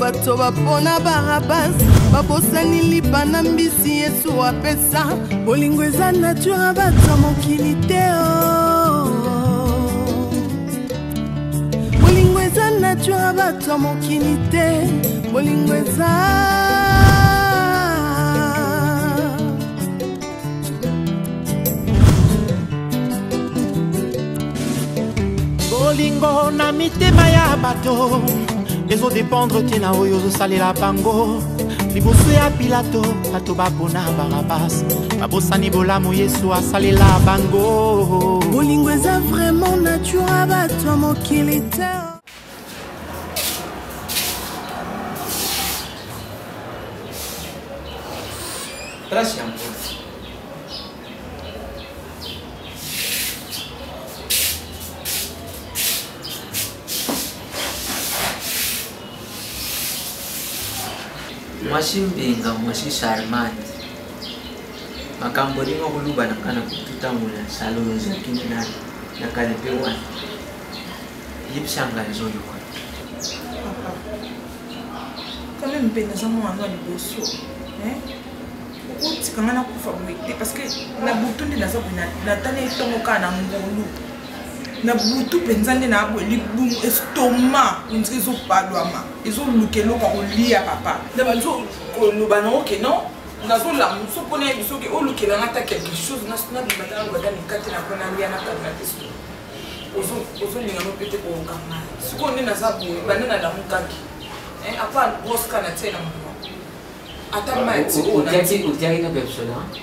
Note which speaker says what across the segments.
Speaker 1: bato bapona Barabas babosani lipa na mbisi Yesu apesa bolingo eza nature bato mokili te bolingo eza nature bato mokili te bolingo eza
Speaker 2: bolingo na mitema ya bato ezo dépendre tina oyo ozosalela bango liboso ya Pilato bato bapona Barabas babosani bolamu Yesu asalela bango
Speaker 1: bolingo eza vraiment nature bato mokili te.
Speaker 3: Gracias. Mwasi mbenga mwasi charmante makambo lingo kuluba nakana kututangula salolo zakini na kanepe wana yipsanga nzoyo kwa
Speaker 4: kama mpenda za mwana liboso uti kama na kufa mwite parce que na butu ndi naza bina natane itongo kana ngulu na butu penzande na abo libumu estoma unzi zo padwama izo lukelo kwa kulia papa na bazo koluba na oke non nazo la muso pone biso ke olukela ngata quelque chose na sina bimata ngo dani kati na kona lia na kana testo ozo linga no pete ko ngama siko ndi naza bo banana na mukaki apa boss kana tena mwa ata mati
Speaker 3: utiaki na Pepsodent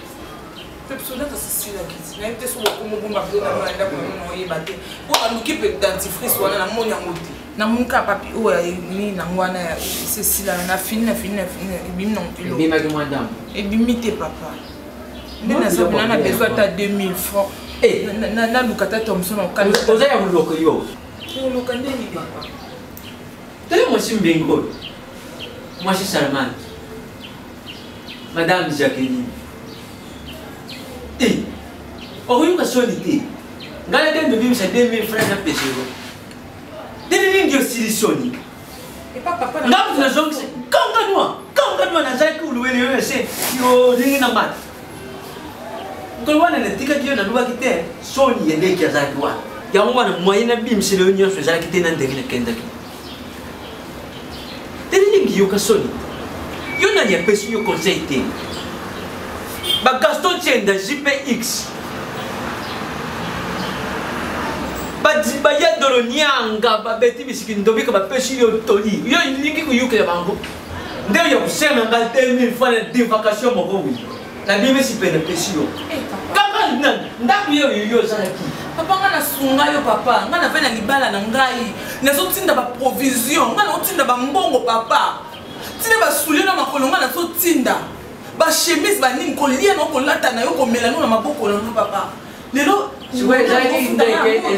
Speaker 4: Pepsodent asisila kiti na ite so ko mubumba pe na manda ko no yebate ko aluki pe dentifrice wana na monya ngoti na munka papi o ni na ngwana ya sisila na fini ebimi non pilo
Speaker 3: bima ke madame
Speaker 4: ebimi te papa ndena za na besoin ta 2000 francs na lukata Thomson au kan
Speaker 3: oza ya muloko yo
Speaker 4: muloko ndeni papa
Speaker 3: tele mwasi mbengo mwasi charmante Madame Jacqueline. Oyuka soni te. Ngala den bim sa 2000 francs na peshero. Deni ngi osili
Speaker 4: et papa na
Speaker 3: ngam na zonk se kanga na zaki uluwele yo se yo dingi na mat. Ngolwana na tika kiyo na luba kite soni yende ki azaki wa. Ya mwa na moyen na bim se le nyo so zaki te na ndengi na kenda ki. Deni ngi yo ka soni. Yo na ya pesi yo conseil te. Ba Gaston Tienda JPX. Ba ya dolo nyanga ba beti bisiki ndobi ka ba pesi yo toli. Yo lingi ku yuke ya bango. Ndeo ya kusema nga 2000 francs de vacation moko wi. Na bime si pene pesi yo. Kaka ndaku yo zaki.
Speaker 4: Papa ngana sunga yo papa ngana vena libala na ngai nazo tinda ba provision ngana otinda ba mbongo papa. Tina ba soulier na makolonga na so tinda ba chemise ba ning kolia no kolata na yo komela no na maboko na papa lelo
Speaker 3: siwe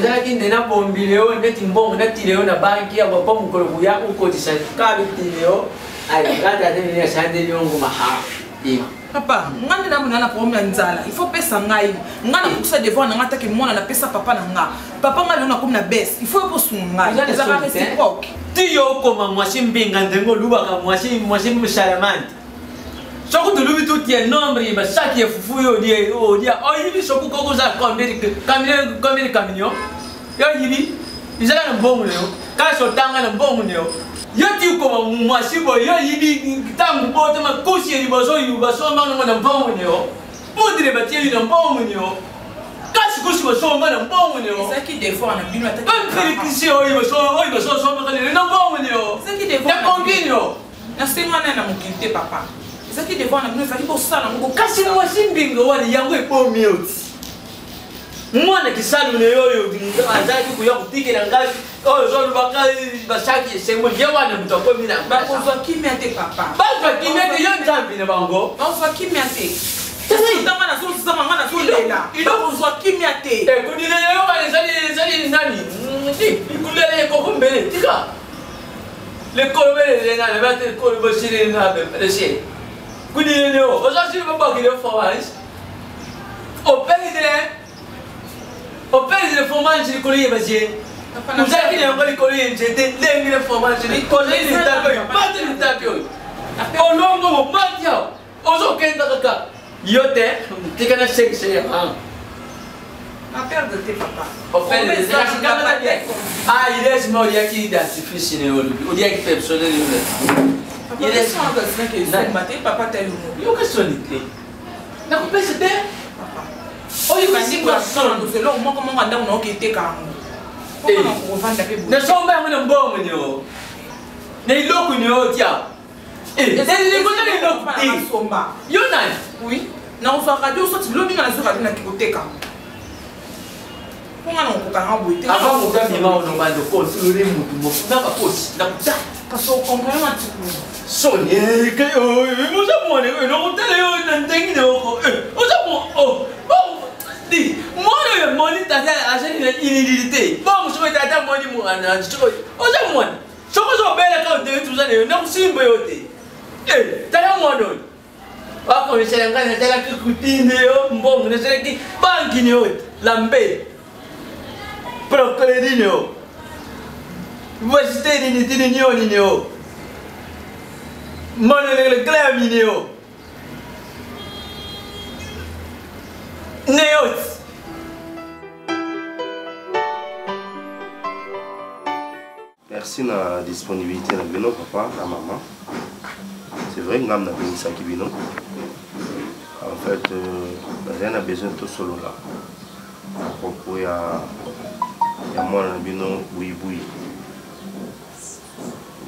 Speaker 3: zaki ndena bombileo ndeti mbongo ndatileo na banki ya baba mukolo kuya uko tisaka bitileo ai ngata de ya sande yongo maha bima
Speaker 4: papa ngani na mwana problème ya nzala il faut pesa ngai ngana kusa devoir na ngata ke mwana na pesa papa na nga papa ngali na komna best il faut posunga ngai ezaka réciproque
Speaker 3: tiyo koma mwasi mbinga ndengo luba ka mwasi mshalamante soko de lubi tout tie nombre ba saki ya fufu yo die o dia o yibi soko koko za combien camion yo yibi izala na mbongo leo ka so tanga na mbongo leo yo ti koma mwasi bo yo yibi tangu bote ma kusi ni bozo yu baso manga na mbongo leo modire ba tie na mbongo leo kasi kusi baso manga na mbongo leo
Speaker 4: c'est qui défend na bino attaque
Speaker 3: un prédictien oyo baso so manga na mbongo leo
Speaker 4: c'est qui défend
Speaker 3: na combien yo
Speaker 4: na sengwana na mokinte papa c'est qui défend na bino fali ko sala ngo
Speaker 3: kasi mwasi mbingo wale yango epomi oti mwana kisalu ne yoyo azaki kuya kutikela ngali oyo zo lubaka basaki semo jewana mutako mina
Speaker 4: ba ko zo kimia te papa
Speaker 3: ba kimia te yo nzambi ne bango
Speaker 4: ba zo kimia te sasa ndanga na so sasa manga na so lela ba ko zo kimia te
Speaker 3: kudile yo wale zali nani kulele ko kumbele tika le kolbele na ba te kolbosire na be presse kudile yo ozasi baba kile fawais o perdre le fromage de collier basé Vous avez dit encore les collègues, j'étais l'ingrédient formation, les collègues les tapés, pas de tapés. On l'a encore matia. On s'en qu'est dans le cas. Yote, tu connais ce que c'est.
Speaker 4: La perte de tes papas.
Speaker 3: Au fait, les ah, il est mort, il y a qui identifie Sinéo, il y a qui fait absolument.
Speaker 4: Il est sans que c'est que c'est maté, papa t'a eu.
Speaker 3: Il y a question de clé. La coupe c'était. Oh, il va dire quoi ça?
Speaker 4: C'est là où moi comment on a on qui était quand.
Speaker 3: Ne sont pas un bon mignon. Ne l'eau qu'on y a. Eh, c'est les côtés de l'eau. Yona.
Speaker 4: Oui. Non, on va radio sortir l'eau bien sur la côté quand. Comment on peut en boiter?
Speaker 3: Avant mon gars, il m'a demandé de construire mon n'a pas possible.
Speaker 4: Parce qu'on comprend un petit peu.
Speaker 3: Sonia, que nous avons un télé, un dingue. Oh, dis, moi, le money t'as une inidité. Bon, je vais t'attendre money, moi, oh, c'est moi. Je me belle quand tu tout ça, non, c'est une beauté. Eh, t'as un mois d'eau. Pas comme c'est un gars, c'est la coutine, bon, c'est qui, banquinho, lambé. Procledinho. Voici tes nino. Monole Glaminio. Neot.
Speaker 5: Merci de la disponibilité de Bino, papa, la maman. C'est vrai que nous avons besoin de ça. En fait, rien n'a besoin de tout solo là. Pourquoi il y a moi dans Bino, oui.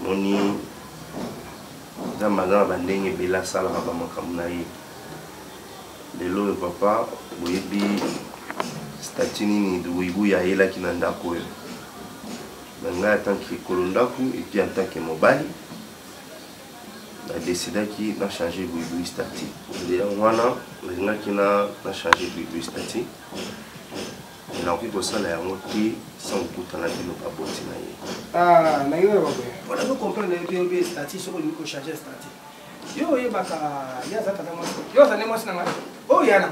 Speaker 5: Moni, dans ma grande banding et bella salle à ma camonaï. De l'eau et papa, oui, statini de Wibou Yaela qui n'a pas de en tant que Kolondaku et puis en tant que Mobali, on a décidé qu'il a changé de statut. On a changé de statut. Il a envie de ça, il a monté sans bout en la ville au Baboti.
Speaker 6: Ah, mais voilà, vous comprenez que le statut, c'est qu'on change de statut. Yo, il y a oh, il y a un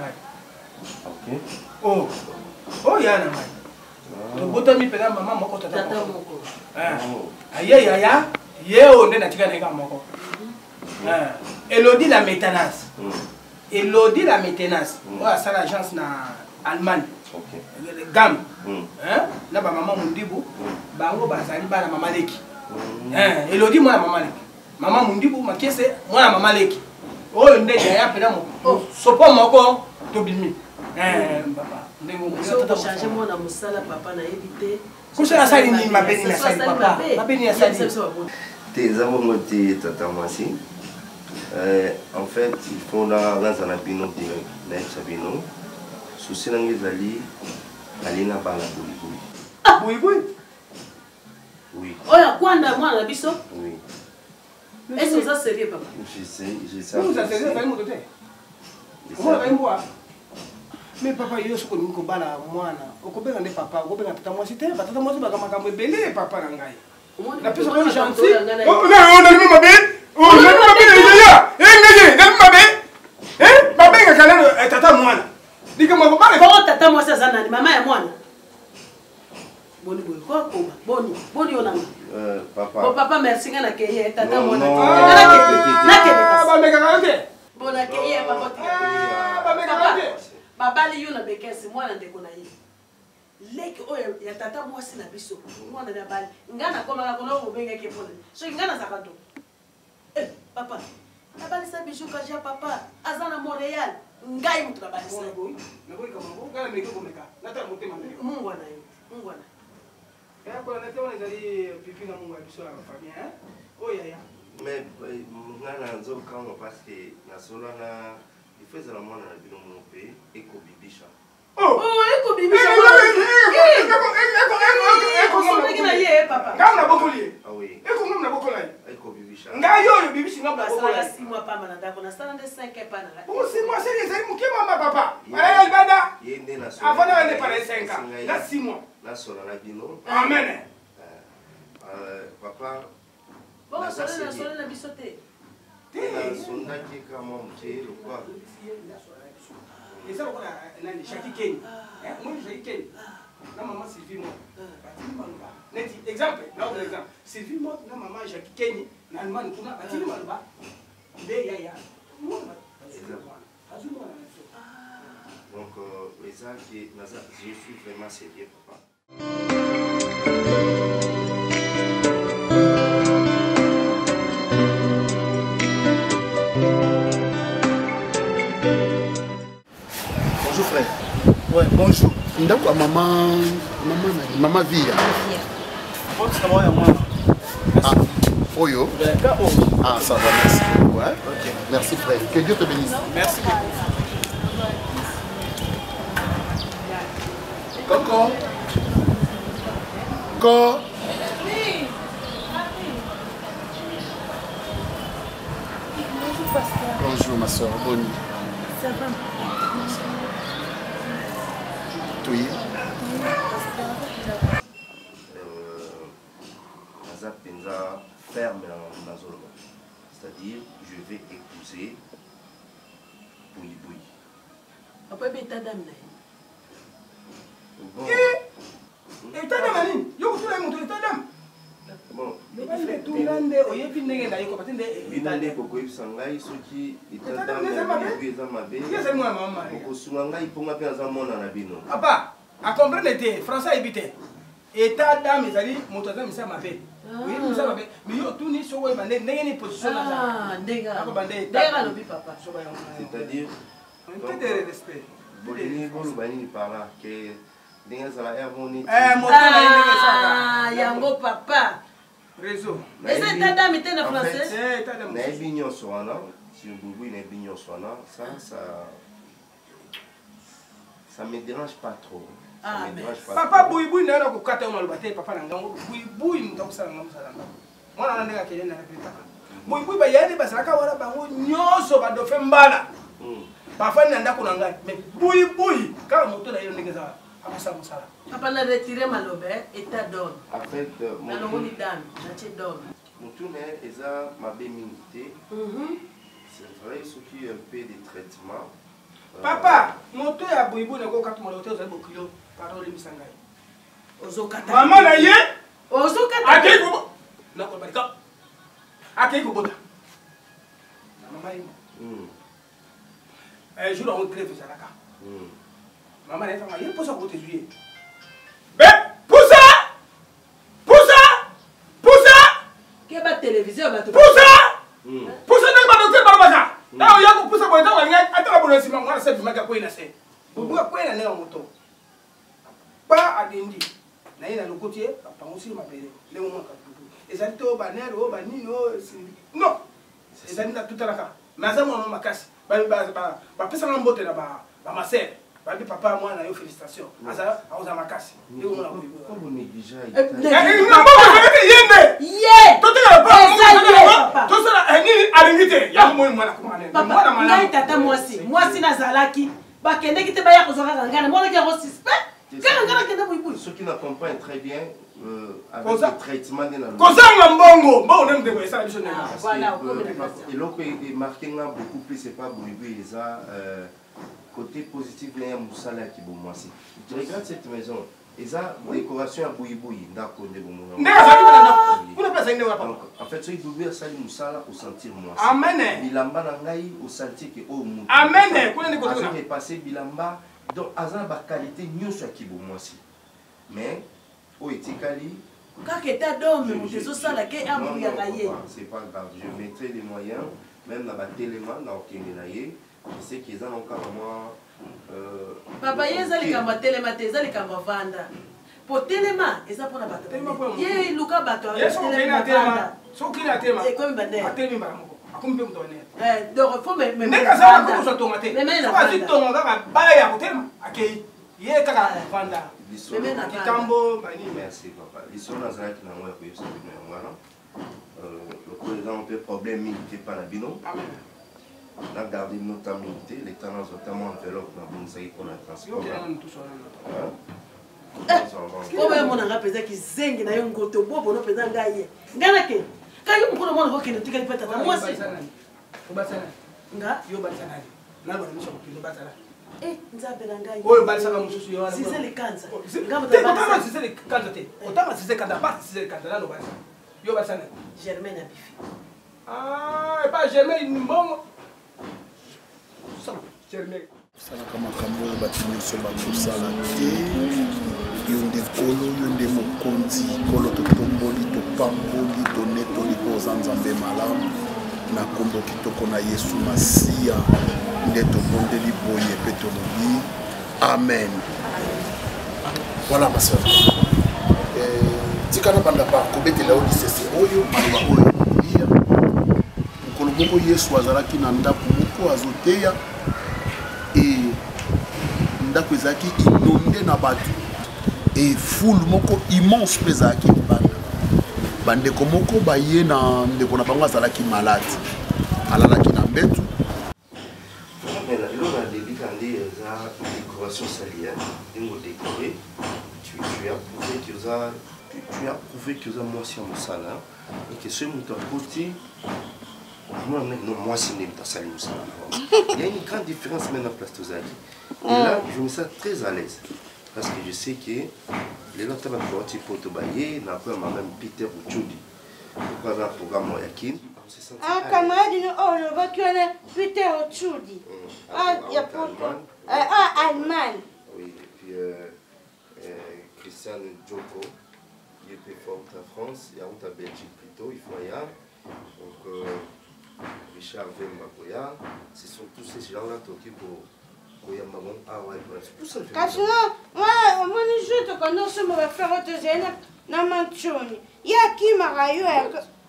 Speaker 6: oh, il y a un to bota mi pela mama moko tata moko aya ye onde na tika nega moko Elodie la maintenance on a ça l'agence na Allemagne gam na ba mama mundibu bango bazali bana mama leki Elodie moi mama mundibu makese moi mama leki oyo nde ya pela moko sopo moko to bimi papa
Speaker 7: ndeko changer moi na musala papa na éviter
Speaker 6: kusala sali ni mabeni na sali papa mabeni ya sali
Speaker 5: tes amours te tata mwasi en fait il faut la dans un bino direct na chabino souci nangi zali alina bala
Speaker 6: boui
Speaker 5: oui
Speaker 7: oya kwanda mwana na biso
Speaker 5: oui
Speaker 7: est-ce que ça sérieux papa
Speaker 5: je sais
Speaker 6: vous ça sérieux va moto te comment va moi mais papa yo soko ni ko bala mwana okobenga nde papa okobenga tata mwasi te tata mwasi baka makambo ebele papa na ngai la pesa ko gentil oh na ni mabe oh na mabe ya ngenge na mabe babenga kala tata mwana dika mo bala
Speaker 7: ko tata mwasi azana ni mama ya mwana boni boni onanga papa merci ngana keye tata mwana na
Speaker 6: ba meka kante
Speaker 7: bona keye papa
Speaker 6: ba meka kante
Speaker 7: babali yo na bekesi mwana ndeko na ye leki oyo ya tata mwasi na biso mwana na bali ngana koma na kono obenga ke pole so ngana zakato papa abali sa bijou kaja papa azana Montréal ngai mutu na bali sa
Speaker 6: na ko kama ngana meko komeka nata motema ndeko
Speaker 7: mungu wana
Speaker 6: ya ko na tona zali pipi na mungu ya biso ya famille oya
Speaker 5: mais ngana nzo kama parce que na solo na il faut la mona na bino mon pays eko bibisha
Speaker 7: eko bibisha
Speaker 6: papa ngam na bokoli
Speaker 5: ah oui
Speaker 6: eko ngam na bokola
Speaker 5: eko bibisha
Speaker 6: ngayo bibishi ngam na bokola
Speaker 7: si moi pas mananda kona sana de 5 pa na
Speaker 6: pour si moi c'est les muke mama papa ala ibada
Speaker 5: yende na solo
Speaker 6: avant d'aller par les 5 ans na 6 mois
Speaker 5: na solo na bino
Speaker 6: amen
Speaker 5: papa
Speaker 7: bon solo na bisote
Speaker 5: sonda qui kama mche kwa
Speaker 6: et ça on a nani Shaki Ken moi Shaki Ken na maman Sylvie moi batili maloba neti exemple na autre exemple Sylvie moi na maman Jacques Kenny na Allemagne kuna batili maloba nde yaya moi
Speaker 5: donc eza ke naza je suis vraiment sérieux papa.
Speaker 8: Bonjour frère. Ouais, bonjour. Ndako à maman Via. Ah, Oyo. Ah, ça va, merci. Ouais. Ok. Merci frère. Que Dieu te bénisse.
Speaker 6: merci
Speaker 8: Coco. Coco. Bonjour ma soeur. Bonne.
Speaker 9: Ça va.
Speaker 8: Oui.
Speaker 5: Naza penza ferme na nazoloba. C'est-à-dire je vais épouser Boui Boui.
Speaker 7: Après bêta dame là.
Speaker 5: Bon.
Speaker 6: état d'âme nini yo kutula moto état d'âme
Speaker 5: Bon.
Speaker 6: mais tout nande oyebi ndenge na yiko patende
Speaker 5: Bina nde kokoyebisa ngai soki état d'âme eza mabe.
Speaker 6: yesa mwana mama
Speaker 5: Okosunga ngai mponga mpe naza mwana na bino.
Speaker 6: papa a comprendre te français ayebi te état d'âme ezali moto aza misa mabe oyebi misa mabe mais yo tuni soko oyeba ndenge ni position naza
Speaker 5: C'est-à-dire
Speaker 6: un peu de respect
Speaker 5: bolingi boloba nini par là ke ndenge ezala ermo neti
Speaker 7: yango papa
Speaker 6: réseau
Speaker 7: eza état d'âme te na français
Speaker 5: nayebi nyonso wana Boui nayebi nyonso wana ça me dérange pas trop. Ça me dérange pas
Speaker 6: papa Boui Boui nayo nakokata yo maloba te papa na ngango Boui Boui moto akosala nga mosala nga mwana na ndenge akende na repetaka Boui Boui bayani basalaka wana bango nyonso badofe mbala bafani na ndako na ngai mais Boui Boui kaka moto na yo ndenge ezala akosala mosala
Speaker 7: papa na retiré maloba état d'homme
Speaker 5: en fait
Speaker 7: nalongoli dame natie d'homme
Speaker 5: motune eza mabe mingi te. C'est vrai soki un peu de traitement
Speaker 6: papa moto ya Boui Boui nakokata maloba te ozali bokilo pardon olimisa ngai
Speaker 7: ozokata
Speaker 6: mama na ye
Speaker 7: ozokata
Speaker 6: akei kobo nakobalika akei kobota na mama ye jour yango grève ezalaka mama na ye tanga ye mposa kotezu ye be pusa
Speaker 7: ke ba télévision bato
Speaker 6: pusa ndenge badokter balobaka ntango ya kopusa boye ntango alingai atala bona nsima mwana se bimaki akwei na se bobuka kwei na ndenge ya moto pa adendi na ye na lokoti ye bapangosili mabele ndenge mwaka dudu ezali te oyo banere oyo banini oyo non ezali na tutalaka mais aza mwana makasi bapesanga mbote na bamasere babi papa mwana yo félicitation akozala makasi ndenge mwana alingi te yango mwana
Speaker 7: ngai tata mwasi nazalaki bakendeki te baya kozwa kaka ngai namonaki yango suspect kaka ngai nakende Boui
Speaker 5: ceux qui ne comprennent très bien avec le traitement de la
Speaker 6: kozanga mbongo mbongo nde mdeko esala biso
Speaker 5: eloko emarke nga beaucoup plus c'est pas Boui Boui eza côté positif na ya mosala ya kibomwasi. Je regarde cette maison eza décoration ya Boui Boui ndako nde bomona en fait soki Boui Boui asali mosala osentir mwasi bilamba na ngai osentir ke oyo moto azorepasse bilamba donc aza na baqualité nyonso ya kibomwasi mais oyo etikali
Speaker 7: kaka état d'homme moto ezosala ke ambuyaka ye
Speaker 5: c'est pas grave je mettrai les moyens même na batelema na okende na ye je sais qu'ils ont encore moi
Speaker 7: papa ye eza likambo ya telema te eza likambo ya vanda po telema eza mpona bato ye luka bato ekomi bandere donc fo
Speaker 6: tonga kaka baya ya kotelema akei ye kaka vanda kikambo
Speaker 5: merci papa liso nazalaki nango ya koyebisa bino yango wana lokola eza mpe problème mingi te mpa na bino on a gardé notre amitié, les temps notamment enveloppe dans Bonsaï pour le transport.
Speaker 7: oyo monanga peza kizengi na yo ngoto bobo no peza ngaye nganake kayo mkono mwana ko kene tikali pata ta mwasi
Speaker 6: obasana
Speaker 7: nga
Speaker 6: yo basana na ba miso ko basana oyo balisaka mosusu yo wana
Speaker 7: Zize le kanza.
Speaker 6: Otanga zize le kanza te. Otanga zize kanza ba zize le kanza nano balisa. Yo balisa nani?
Speaker 7: Germaine Abifi.
Speaker 6: Ah, pas Germaine mbongo. Ça, Germaine.
Speaker 8: salaka makambo oyo bato nyonso bakosala te yo nde kolo yo nde mokonzi kolo totomboli topamboli tonetoli mpo oza nzambe malamu na nkombo kitoko na yesu masiya nde tobondeli boye mpe tolobi amen. Voilà ma sœur, tika na banda pa kobetela yo lisese oyo maloba oyo kolia mokolo moko yesu azalaki na ndako moko azoteya ndako ezalaki inonde na bato e foule moko immense mpe ezalaki libanda bandeko moko baye na ndeko na bango azalaki malade alalaki na mbetu.
Speaker 5: Lors de l'édit la décoration salière, tu as prouvé que tu as moitié en salle et que ce mouton côté moi c'est pas salé. Il y a une grande différence maintenant place de Zaki. Et là je me sens très à l'aise parce que je sais que les gens t'avaient porté pour te bailler, n'a pas même Peter ou Judy. Pas un programme Yakin.
Speaker 9: Ah, camarade, oh, le voiture Peter Ochudi. Ah, il y a pas. Ah, Allemagne.
Speaker 5: Oui, et puis Christian Djoko, il est fort en France, il y a en Belgique plutôt, il faut y aller. Donc, Richard Vemba, ce sont tous ces gens-là qui pour.
Speaker 9: Kasi moi je te connais, je vais faire autre chose. Na manchoni. Ya ki marayo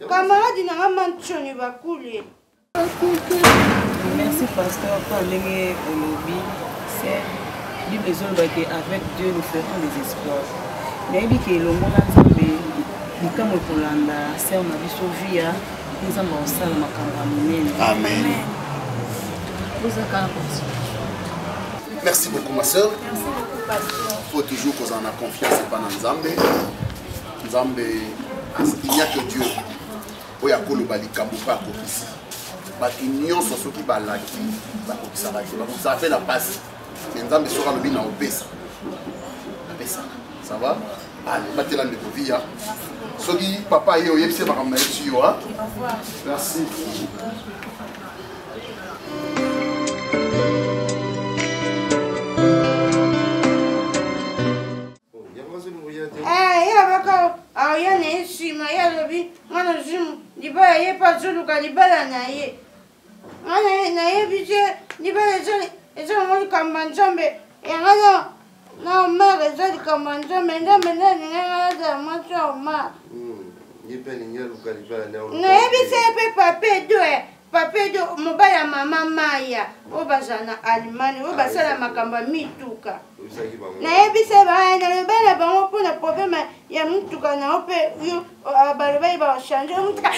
Speaker 9: camarade na manchoni va couler.
Speaker 10: Merci pasteur pour l'aimer au lobby. C'est du besoin qu'avec Dieu nous ferons des exploits. Mais il que l'homme nzambe likamo kolanda c'est on a vu Sofia nzambe osala makambo minene.
Speaker 8: Amen. Merci beaucoup ma soeur. Il faut toujours qu'on en a confiance et pas dans Nzambe. Nzambe, il n'y a que Dieu. Il y a que le balikambo pas ici. L'union sur ceux qui balaki, ça fait la passe. Mais Nzambe sera le bien au Pessa. Ça va? Allez, battez la vie. Sogi papa et oyepse bakamba dessus hein. Merci.
Speaker 9: Ya na esima ya lobi mwana zimu libala ye pa zuluka libala na ye mwana na ye bije libala ezo ngoli kamba nzambe yangana na omar ezo likamba nzambe nzambe ndani ngana za mwacho omar na ye bise pe pape do mobala mama maya obazana alimani obasala makamba mituka na yebise baana lebala bango mpona problème ya mutuka na ope yo balobai ba changer mutuka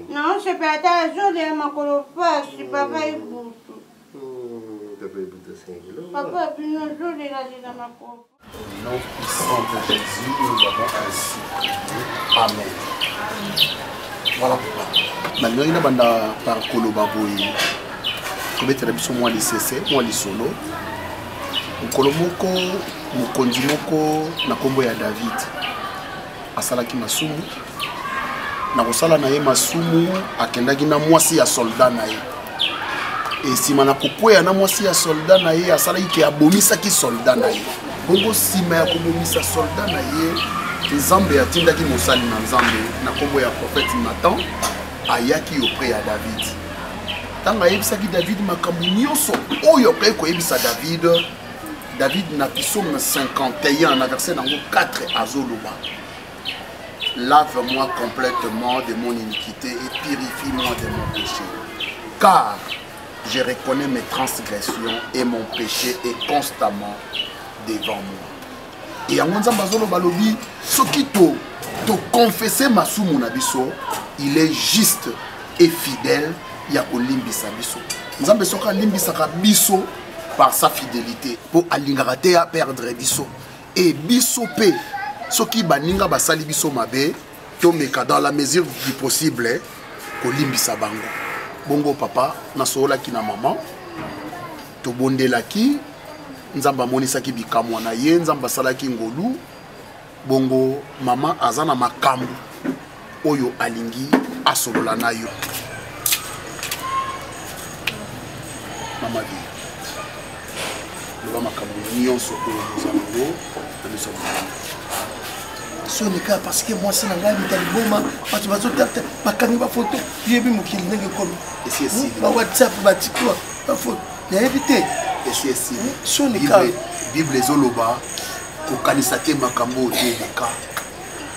Speaker 9: non, c'est pas ta jolie ma colopa, c'est pas vrai. Papa, puis nous jolie là dans ma colopa.
Speaker 8: Au nom puissant de Jésus, nous avons ainsi. Amen. Voilà. Malgré la bande par Koloba Boy, tobetela biso mwa lisese mwa lisolo mokolo moko mokonzi moko na kombo ya David asalaki masumu na kosala na ye masumu akendaki na mwasi ya soldat na ye esima na kokwea na mwasi ya soldat na ye asalaki ke abomisaki soldat na ye bongo nsima ya kobomisa soldat na ye nzambe atindaki mosali na nzambe na kombo ya prophète Nathan ayaki auprès ya David ntango ayebisaki David makambo nyonso oyo okoki koyebisa David na psaume 51 na verset nango 4 azoloba lave-moi complètement de mon iniquité et purifie-moi de mon péché car je reconnais mes transgressions et mon péché est constamment devant moi. Et en Nzamba Zolo Balobi, ce qui te confesser masumu na biso, il est juste et fidèle, il y a limbisa biso. Nzambe soka limbisa biso par sa fidélité pour alingaraté à perdre biso. Et biso pe, ce qui baninga basali biso mabe, to meka dans la mesure du possible, ko limbisa bango. Bongo papa, na sola ki na maman, to bondelaki, nzamba monisaki bikamwa na ye, nzamba salaki ngolu, bongo mama azana makambu, oyo alingi asolola na yo. Mama vi, loba makambu nyonso oyo mozango, na miso mama. Sonika parce que moi c'est la gamme taliboma parce que bazotata bakangi ba photo yebi mokili ndenge komi et si ba WhatsApp ba TikTok ba photo na éviter et si Sonika Bible ezoloba ko kanisate makambo eleka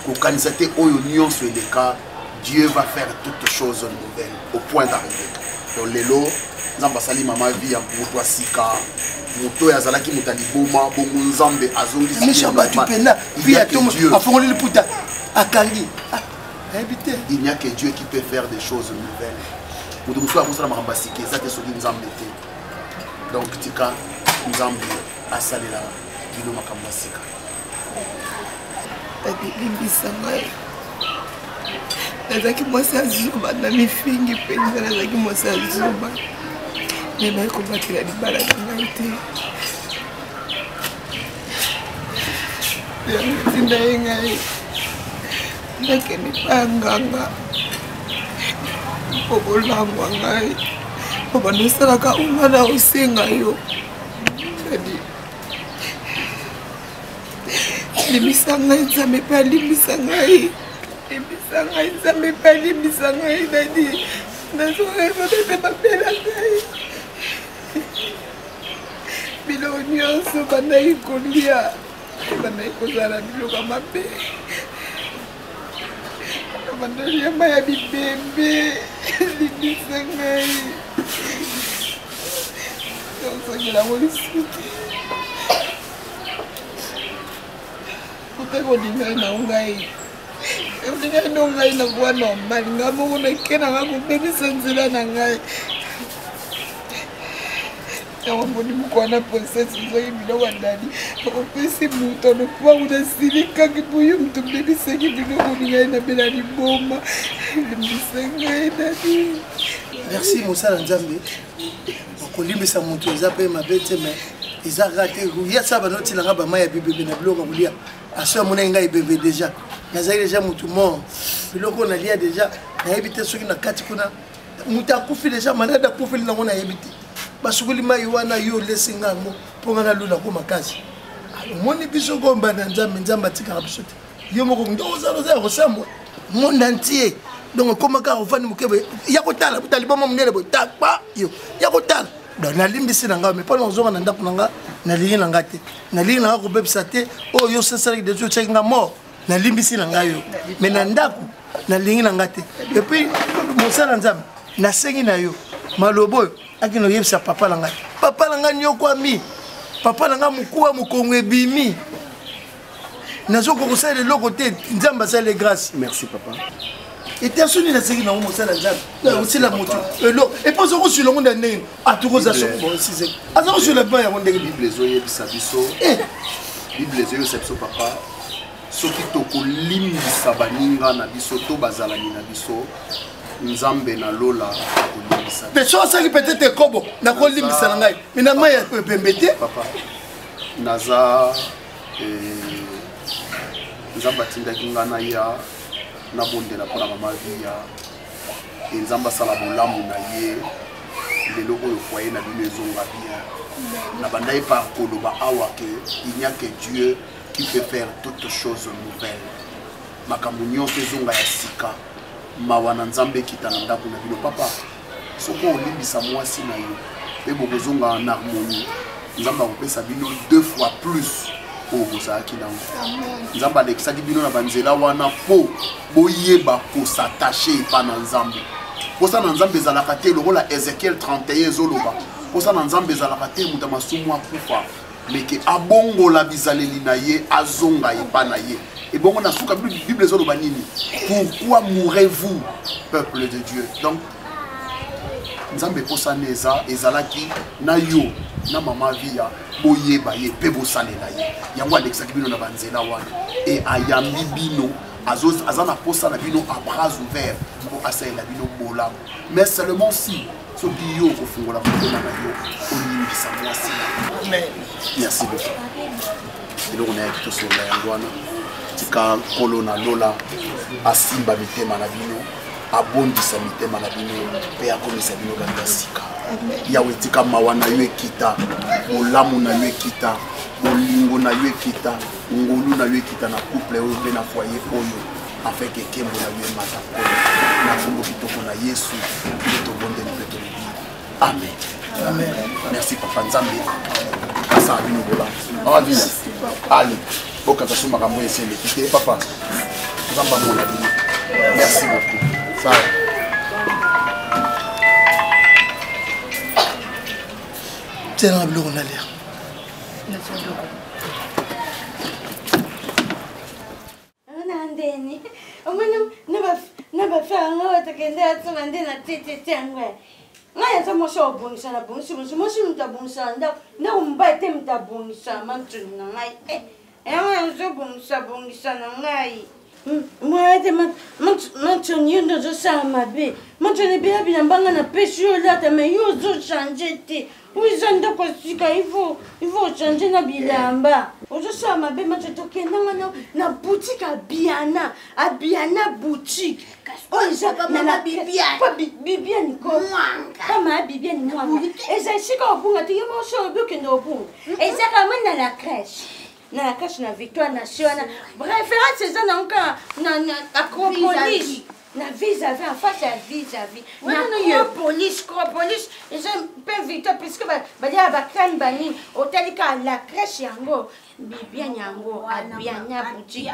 Speaker 8: ko kanisate oyo nyonso eleka Dieu va faire toutes choses nouvelles au point d'arriver donc lelo nzamba sali mama vie ya moto asika moto ya zalaki mutaliboma bongo nzambe azongisi mishamba tupena via tomo afongoli liputa akangi habité il n'y a que Dieu qui peut faire des choses nouvelles moto muso akosala makamba sike ça te soki nzambe te donc tika nzambe asalela bino makamba sika
Speaker 1: tadimbisa ngai nazaki mwasi azuba na mifingi penza nazaki mwasi azuba mais naye kobatela libala na ngai te yango tinda ye ngai nakende banganga mpo bolangwa ngai mpo bandosalaka unga na osenga yo kadi limbisa ngai nzambe mpe alimbisa ngai limbisa ngai nzambe mpe alimbisa ngai dadi nazoyeba bebe babela ngai biloko nyonso bandaki kolia bandaki kozala biloko mabe bandolia mai ya bibembe limbisa ngai osokelango lisuki kotekolingai na ngai olingai no ngai na kwa normal nga moko nakenanga kobebisa nzela na ngai yango mboni moko wana procesi nzoki biloko ndani okopesi moto anokuwangu silikaki boyo moto bebisaki biloko olingai na bela liboma limbisa ngai nani.
Speaker 6: Merci mosala nzambe okolimbisa moto eza mpe mabe te me eza kaka te ya sa banotilanga bamai ya bibebe na biloko kolia aso amonai ngai ebebe deja nazali deja motu mort biloko oyo nalia deja nayebi te soki na kati kuna moto akufi deja malade akufeli nango nayebi te basukuli mai wana yo olesinga yango mpo nga nalula ko makasi omoni biso komba na nzambe nzambe atikaka biso te yo moko ndo ozala oza ya kosambwa monde entier donc ekomaka ofandi mokebe ya kotala butaliboma monene boye takpa yo ya kotala donc nalimbisi na ngai mais mpona ozonga na ndako na nga nalingi na ngai te nalingi na ngai kobebisa te oyo yo osalaki deja otyaki nga mort nalimbisi na ngai yo mais na ndako nalingi na ngai te epuis mosala nzambe nasengi na yo maloba oyo akino yebisa papa na ngai nyokwami papa na ngai mokuwa mokongo ebimi nazokoka kosala eloko te nzambe asala grâce.
Speaker 8: Merci papa.
Speaker 6: Ete soni na sengi na ngo mosala nzambe osila moto elo epo ozokusula ngo ndenge atukoza soko sise azokusula ba ya ndenge
Speaker 8: Bible ezoyebisa biso Bible ezoyebisa biso papa soki tokolimbisa baninga na biso to bazalani na biso nzambe na lola akolimbisa mais chose ça qui peut-être kobo na ko limbisa na ngai mais na mai pembete
Speaker 11: papa naza nzamba tindaki nga na ya na bondela mpona mama via nzamba asala bolamu na ye lelo oyo foye na bino ezonga bien na bandai par koloba awa ke il n'y a que Dieu qui peut faire toutes choses nouvelles makambo nyonso ezonga ya sika mawa na nzambe ekita na ndako na bino papa soki olimbisa mwasi na yo mpe bokozonga en harmonie nzambe akopesa bino 2 fois plus oyo bozalaki nango nzambe alekisaki bino na banzela wana mpo boyeba kosatache epa na nzambe posa na nzambe ezalaka te lokola Ezekiel 31 ezoloba posa na nzambe ezalaka te moto masumu akufa meke abongola bizaleli na ye azonga epa na ye ebongo na suka bible ezoloba nini pourquoi mourrez-vous peuple de Dieu donc nzambe posana ezalaki na yo na mama via boyeba ye mpe bosalela ye yango alekisaki bino na banzela wana e ayambi bino aza na posa na bino à bras ouverts mpo asalela bino bolamu mais seulement si soki yo kofungola motema na yo olimbisa mwasi merci beaucoup eloko nayaki tosola yango wana tika nkolo na lola asimba mitema na bino abondisa mitema na bino mpe akomisa bino kati ya sika yawe tika mawa na yo ekita bolamu na yo ekita bolingo na yo ekita ngolu na yo ekita na couple oyo mpe na foyer oyo afeke ekembo na yo emata kolo na kombo kitoko na yesu nde tobondeli mpe tolobi amen merci papa nzambe asala bino bolamu avina ale bokata so makambo eseleki te papa nzambe amona bino merci beaucoup sawa
Speaker 8: tena biloko nalia
Speaker 9: nandeni omwana nabafanga batakende atsoma nde na tete tyangwe ngai aza mwasi abongisa na bongisi mwasi mutu abongisa ndako mobali te mutu abongisa mantuni na ngai yango azobongisa na ngai mwete mantuni yo nde ozosala mabe mantuni ebilabila mbanga na pesi yo olata me yo ozochange te oza ndako sika ivo ochange na bilamba ozosala mabe mato tokendanga na boutique abiana boutique oyo eza bibiani kama bibiani mwanga eza esika obunga te yo moso obi okende obunga ezaka mwe na la crèche na Victoire Nation référence eza nango kaka na Acropolis na vis-à-vis en face à vis-à-vis na Acropolis eza mpe Victoire puisque balia bakani banini otali kaka la crèche yango bibiani yango abiana boutique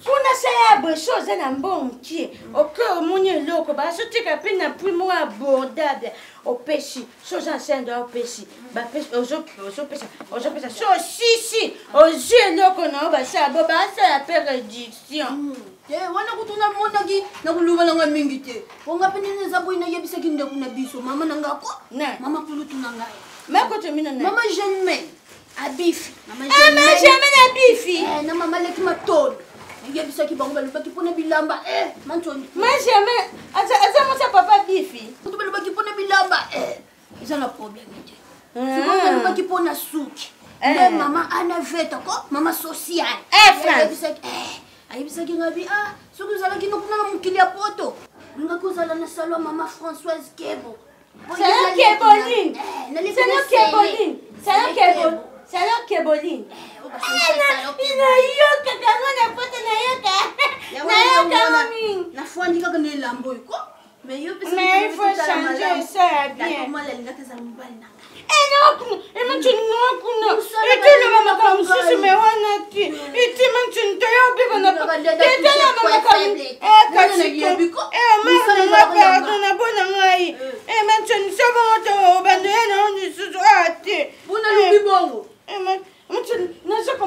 Speaker 9: kuna sala boso oza na mbonkie oke omoni eloko bazotika mpe na prix moko abordable opesi so oza nsende opesi ozopesa so osisi ozwi eloko na yo basala bo basala mpe réduction
Speaker 12: wana kutuna monaki na kuluba nanga mingi te onga pene neza boy na yebisaki ndeko na biso mama nangako mama kulutu nanga mama jeune abifi mama abifi na mama leki matone yebisaki bango balobaki mpona bilamba mantoni
Speaker 9: aza mosa papa bifi
Speaker 12: kutu balobaki mpona bilamba eza na problème te soki balobaki mpona suki nde mama ana veta ko mama social ayebisaki ngabi soki ozalaki nokuna na mokili ya poto olingaki ozala na salon mama Françoise Kebo
Speaker 9: Salon Keboline. Inayoka kango na poto nayoka mami.
Speaker 12: Nafuandi kaka ne lambo iko. Mais yo pesa.
Speaker 9: Mais il faut changer ça bien.
Speaker 12: Comment la linga teza mbali nanga.
Speaker 9: Non, kuna. Ete le mama kama sisi mewana ti. Ete manchini toyo biko na. Ete le mama kama kasiko. Mama pardon na bona ngai. Manchini sobo to bando yana oni suzu ate.
Speaker 12: Bona lubi bongo.
Speaker 9: Manchini nazoka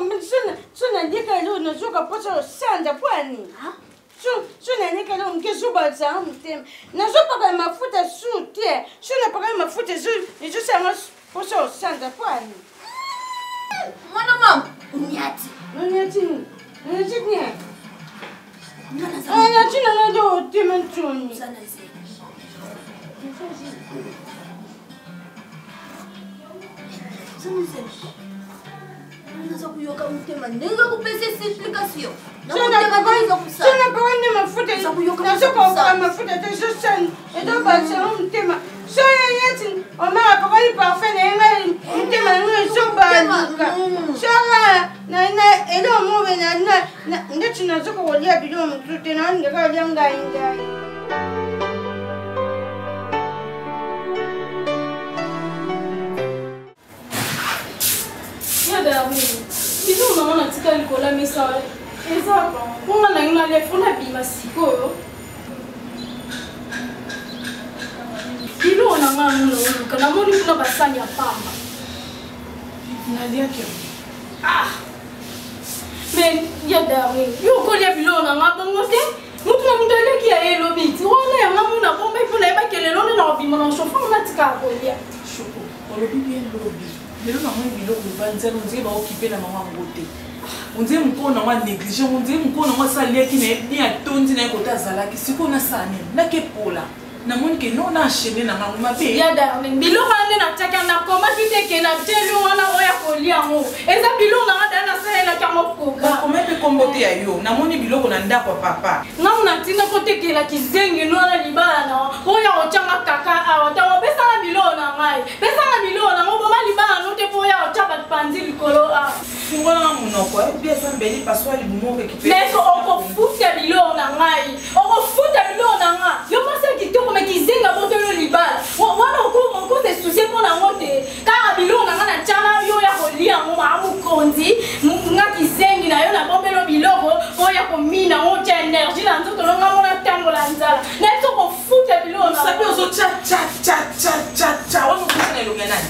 Speaker 9: sona ndika leo nazoka posa sanda kwani. Sona ndika leo ngezuba za mtem. Nazopa mafuta sute. Sona paka mafuta zo sanga posa sanda kwani.
Speaker 12: Mwana mama, unyati.
Speaker 9: Unyati ni Unyati na ndo tementoni.
Speaker 12: Sana zeni. naza kuyoka mutema ndenge kupesa explication
Speaker 9: sona pakone mafuta nazokokola mafuta te sosani ezobasela mutema soyeyeti omaka pakoli parfait nayenga mutema nango ezobaluka soka ele omobe ndeti nazokokolia bilo mosusu te nandeka olia ngaingai
Speaker 13: biso mama natika likola mesa eza onga nangi nalefu nabima sikoyo bilo nanga nololuka namoni kuna basani ya pamba
Speaker 4: naliaki
Speaker 13: me ya darling yo okolia bilo nanga bongo te mutu na mutu aleki ya ye elobi ti wana yanga muna bomba mpo nayebaki elelo nde na kobima na chauffeur natika akolia
Speaker 4: shoko olobi bien lobi lelo namoni biloko banzela onzeke baokipe na mama yango te onzeke mokolo nango anéglige onzeke mokolo nango asaliaki ni atondi na ye kota azalaki sikoyo nasala nini nakepola namoni ke no naenchaîne na mango mabe
Speaker 13: ya darling biloko wana nde natiaka nakomaki te ke na teli wana oya kolia yango eza biloko nanga dala nasalelaki yango
Speaker 4: kokoma mpe kombo te ya yo namoni biloko na ndako ya papa
Speaker 13: ngango natina kotekelaki zengi nwana libala na oya otyanga kaka awa ntango opesanga biloko na ngai pesanga biloko nango boma libala no te mpo oya otya bapandi likolo awa
Speaker 4: fungolanga monoko ebi eza mbeli paswa libumo ekipe
Speaker 13: mais okofuta biloko na ngai okofuta biloko na nga yo mwasi ya kitoko me kizenga botolo libala wana okose susie mpo nango te kaka biloko na nga na tyana yo ya kolia yango maa mokonzi nga kizengi na yo nabombelo biloko oya komina yango otya énergie na nzoto longa mona ntangola nzala nayebi okofuta biloko na
Speaker 4: sape ozotya wana okusa na elongi ya nani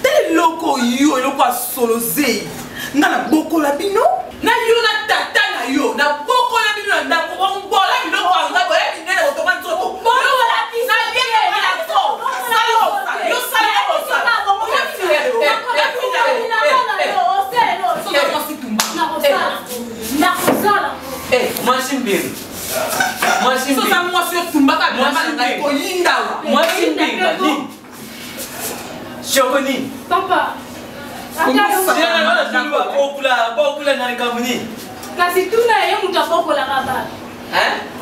Speaker 4: tala eloko yo eloko ya solo zei nga nabokola bino na yo na tata na yo nabokola bino na ndako bongola biloko ya ngai boyebi nde na kotoma nzoto
Speaker 3: mwasi mbiri
Speaker 4: sosa mwasi otumbaka
Speaker 3: koyindawa nini shoko nini
Speaker 13: papa
Speaker 3: bokula na likambo nini
Speaker 13: kasi tuna ye mutu abokolaka bana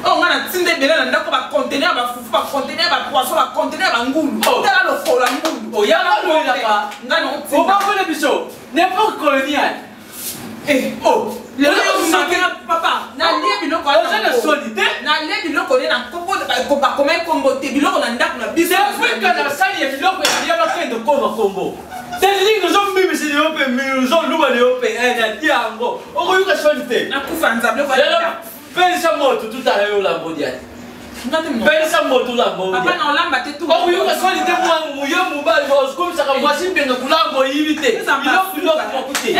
Speaker 4: oyo nga na ntinda ebele na ndako bacontener bafufu bacontener bapoisson bacontener bangulu tala lokolo ya ngulu
Speaker 3: oyakolelaka obakole biso nepoke coloniale
Speaker 4: lelo papa nalie biloko nalie biloko ne na kombo bakoma ekombo te biloko na ndako na biso
Speaker 3: afrika na sali ya biloko ya bakende koma kombo telingi ozombimisa leyo mpe ozoluba leyo mpe nadi yango okoyoka soni te
Speaker 4: nakufa nzambe
Speaker 3: pelisa moto tutala yo olambodi ati pelisa moto olambodi okoyoka soni te yo mobali okomisaka mwasi mpenga kulamba oyibi te biloko moko te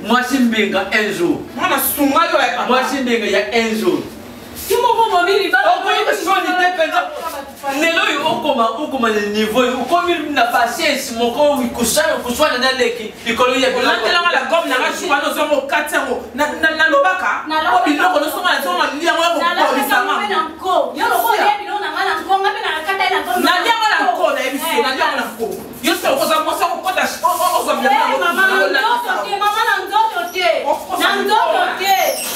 Speaker 3: mwasi mbenga un jour mwasi mbenga ya un jour lelo oyo okoma na niveau okomi na patience moko kuswana na leki likolo ya
Speaker 4: bilantelanga la gomme nanga shuwana ozonga okati yango nalobaka biloko nosonga nazonga liango yakokolisanga naliango na nko nayebi se naliango na nko yo se okoza mwasi okokota ozwa biloko
Speaker 13: mama na nzoto te na nzoto te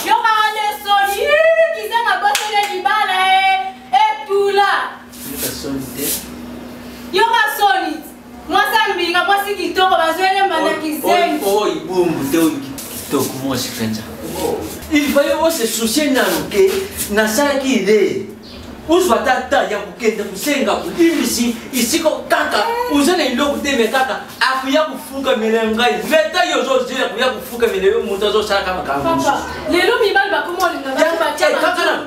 Speaker 13: yo kaka nde soni kizenga botole libala etula yo kasoni mwasi ambinga mwasi kitoko bazoelemba na kizengi
Speaker 3: oyo ibumbu te oyo kitoko mwasi penza il fallait ose soucier nano ke nasalaki idee uzwa tata ya kokende kusenga kulimbisi isiko kaka uza na iloko te me kaka akuya kufuka mele ngai leta yo ozozela kuya kufuka mele yo muntu azosala kama kama
Speaker 13: papa lelo mibali bakomolinga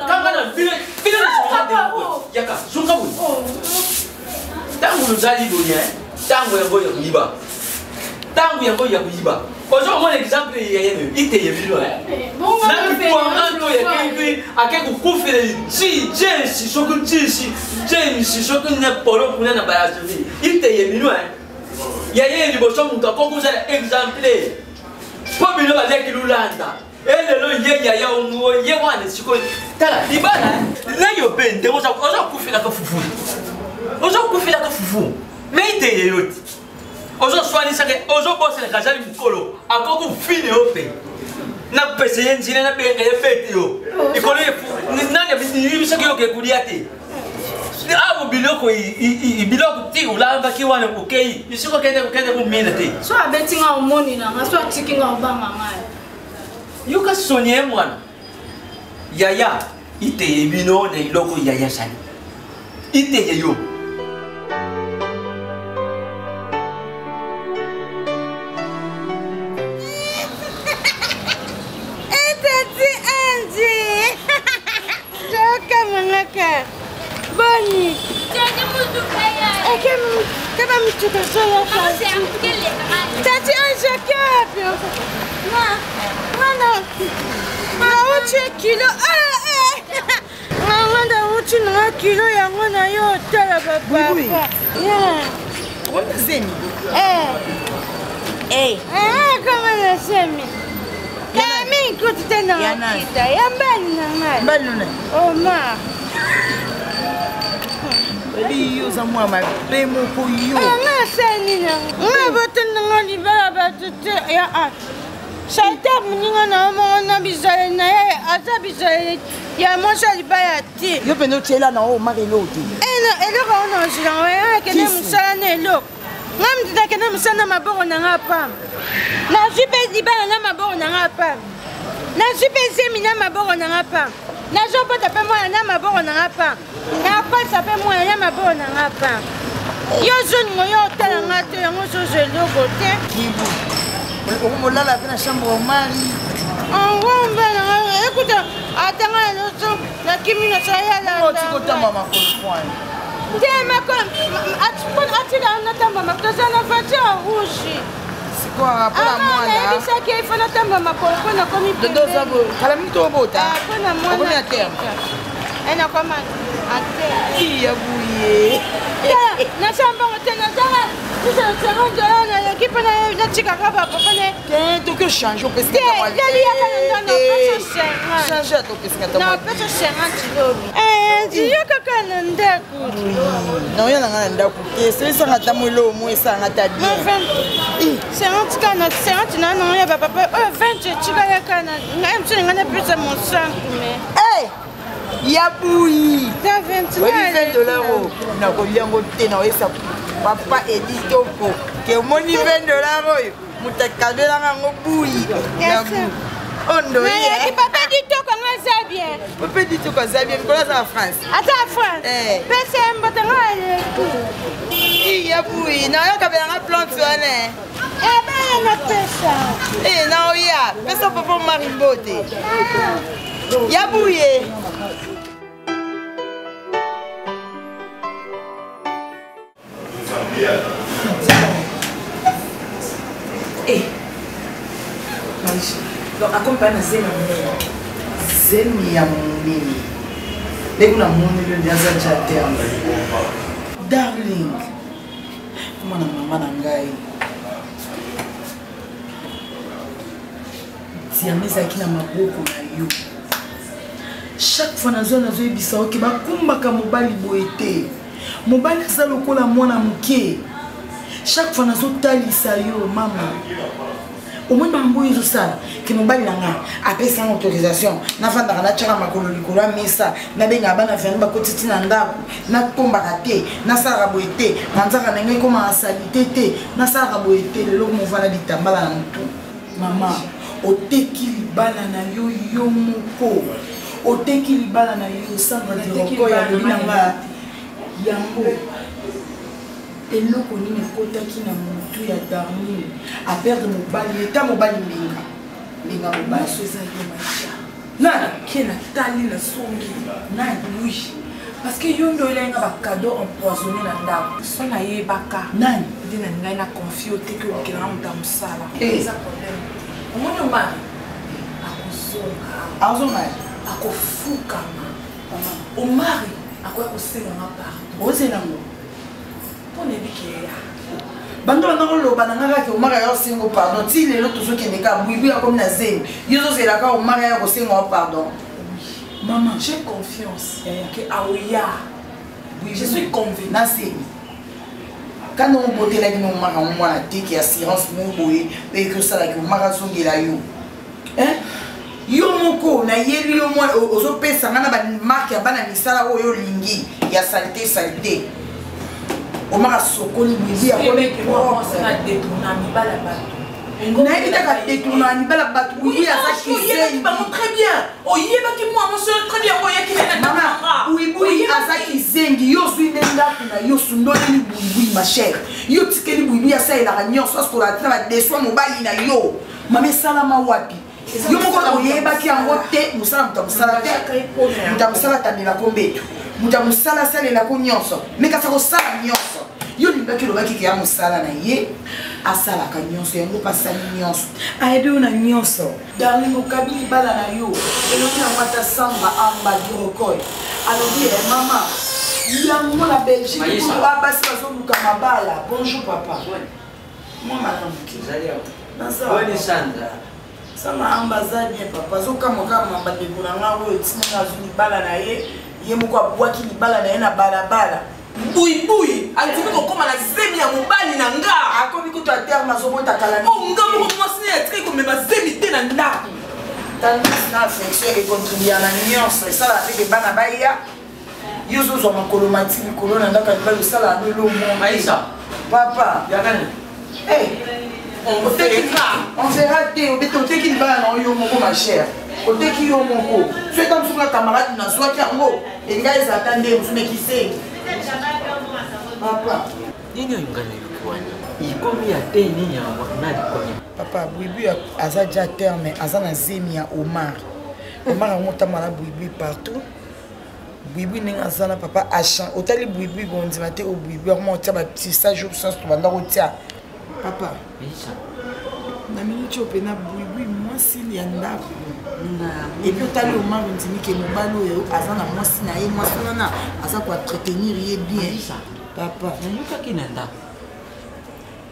Speaker 3: kaka na vile na songa yaka songa bu tangu luzali dunia tangu yango ya kuiba tangu yango ya kuiba ozo mon exemple ya yeye ite yebilo na kuangato ya kingi akekufira si soko si si soko na polo kuna na barazi ite yebilo ya yeye liboso muntu akokuza exemple po bilo bazeki lulanda elelo ye ya onwo ye wane siko tala libala na yo bende ozo kufira ka fufu mais ite yeyoti ozo swanisa ke ozo bosela kazali mukolo akoko fine ope na pese yenjine na benga yebeti yo ikolo nani abisibisa ke okudiate abo biloko biloko ti ulamba ki wana ukei isiko kende kumina te
Speaker 13: so abetinga omoni na ngaso atikinga obanga ngai
Speaker 3: yuka sonye mwana yaya ite yebino na iloko yaya sani ite yeyo
Speaker 9: Boni. Kama mtu kazoea kazi. Tati anjaka. Mana uchi kilo. Mana uchi na kilo yangu na yo tala baba. Yeah.
Speaker 6: What zemi?
Speaker 9: Kama nasemi. Kami kutena kita. Yambani na ngai.
Speaker 6: Mbali nuna.
Speaker 9: Oh ma.
Speaker 6: Baby, you some more my demo for you.
Speaker 9: I'm saying, I'm about to know the about to your aunt. Shaita Munina, Mona Bizarre, Azabizarre, Yamosa Bayati.
Speaker 6: You can tell no Mariloti.
Speaker 9: And look on us, I can say, look. Mam da kana musana maboro na ngapa. Na jipe dibana na maboro na ngapa. Na jipe semina maboro na ngapa. Na jopo tape moya na maboro na ngapa. Na pasa pe moya na maboro na ngapa. Yo zone ngoyo tala ngate yango so je logo te.
Speaker 6: Kibu. Mo lala na chambre au mari.
Speaker 9: Ngomba na écoute atanga no so na kimi na saya la.
Speaker 6: Mo tikota mama ko point.
Speaker 9: Tema comme atila na tamba makasa na voiture rouge.
Speaker 6: Quoi pour la moi là.
Speaker 9: Ça qui faut na tamba makolo na komi.
Speaker 6: De dos abo. Kala mito bota.
Speaker 9: Pour na moi.
Speaker 6: Combien de terme?
Speaker 9: Elle a comment? À terre.
Speaker 6: Qui a bouillé?
Speaker 9: Na samba tena zara. Tu sais c'est on doit na l'équipe na tika kaba papa ne.
Speaker 6: Tu que change au pesca.
Speaker 9: Il y a no
Speaker 6: change à ton pesca.
Speaker 9: Non, peut se changer tu yo kaka ndaku.
Speaker 6: Non, yana ngana ndaku. C'est ça ngata mwelo mwe ça ngata bien.
Speaker 9: C'est un tika na c'est un tina non ya papa 20 tika ya kana. Ngam tu ngana plus mon sang mais.
Speaker 6: Hey! Yaboui!
Speaker 9: T'as 20
Speaker 6: $20. Na combien ngote na esa papa edito ko. Que moni $20 oyo. Mutakabela ngo boui. Ondo
Speaker 9: ya. Papa dit to kanga za bien.
Speaker 6: Papa dit to kanga za bien ko la France.
Speaker 9: Ata France. Pese mbotanga ele.
Speaker 6: Yaboui, na yo kabela nga plante wana.
Speaker 9: Ben na pesa.
Speaker 6: Na oya, pesa papa marimbote. Yabouye.
Speaker 4: Donc accompagne Zema.
Speaker 6: Zemi ya mumini. Lego na mumini ndio za chatea. Darling. Mwana mama na ngai. Siameza kina maboko na yo. Chaque fois nazo ebisa oke bakumbaka mobali boete. Mobali aza lokola mwana muke. Chaque fois nazo talisa yo mama. Au moins bango yo sala ke mobali nanga apesa autorisation na fanda na chaka makolo likolo mesa na benga bana fana bakotiti na ndako na tomba kate na sala boete manzaka na ngai koma salite te na sala boete lelo mo fana ditambala na mutu. Mama oteki libala na yo yo moko. Oteki libala na yo sanga diroko ya binanga yango eloko nini ekotaki na mutu ya Darlene a perdre mobali eta mobali mbinga mobali so eza yo maisha na ke na tali na songi na oui
Speaker 4: Parce que yo ndo elenga ba cadeau empoisonné na ndako. So na yebaka.
Speaker 6: Nani?
Speaker 4: Dina ngai na confie te que okela muta musala.
Speaker 6: Eh.
Speaker 4: Ça problème. Omoni mari.
Speaker 6: Azonga.
Speaker 4: Akofukama. Omari akoya kosenga nga pardon.
Speaker 6: Ozenango.
Speaker 4: Pone bikeya.
Speaker 6: Bando ndakoloba na ngaka ke omara ya kosenga pardon. Ti lelo tozokende ka buibu ya komi na zemi. Yo zozelaka omara ya kosenga pardon.
Speaker 4: Maman, j'ai confiance que Aouya, je suis convaincue.
Speaker 6: Quand on botte la gueule, on m'a dit qu'il y a assurance, et que ça, on m'a rassuré là. Yo moko na yeli yo moi ozopesa ngana ba marque ya bana misala oyo lingi ya saleté. O mara sokoli bibi ya komi
Speaker 4: ko ça détourna mi bala bato.
Speaker 6: Na évité ka détourna mi bala bato. Oui, à ça qui
Speaker 4: c'est très bien. Oh yeba ki moi mon soeur très bien oya ki na
Speaker 6: mama. Oui, à ça qui zengi yo suine ndaku na yo sundoli buibi ma chère. Yo tikeli buibi ya ça ila nyon so ko la tra de so mobali na yo. Mame salama wapi? Yo moko oyeba ki yango te musala mutamusala te mutamusala tandela kombeto mutamusala salela ko nyonso mekasa kosala nyonso yo lingaki lobaki ke ya musala na ye asalaka nyonso yango pasali nyonso ayebi una nyonso darling okabili bala na yo elobi na mwata samba amba dirokoi alobi mama yango na Belgique pour abasi bazoluka mabala bonjour papa moi madame
Speaker 3: Bonne Sandra.
Speaker 6: Sama ambazadi papa zoka moka mamba de bulanga wo etinga azuni bala na ye moko abwaki libala na ye na balabala
Speaker 4: bui altimi kokoma na zemi ya mobali na nga
Speaker 6: akomi kuto a terme azobota kala ni
Speaker 4: nga moko mwasi ya tiki komema zemi te na ndako
Speaker 6: tandis na affection econtribua na nyonso esala peke bana baya yo zozwa makolo mati likolo na ndako ya libala osala lolo
Speaker 3: Maïsa
Speaker 6: papa
Speaker 3: yakani
Speaker 6: on verra te obetoteki libala na yo moko ma chère oteki yo moko soki mosuka camarade na zwaki yango engai ezata nde mosumekise papa
Speaker 3: nini oyingana elikuwana ikomi ya te nini yango nalikomi
Speaker 6: papa buibu aza dia terme aza na zemi ya Omar yango otamala buibu partout buibu ndenge aza na papa achan otali buibu bondima te obuibu yango otia batissage obsence tobanda kotia papa na minute opena buibu mwasi ya ndako epi otali Omar ndimike mobali oyo aza na mwasi na ye mwasi wana aza koentretenir ye bien papa
Speaker 3: nayokaki na ndako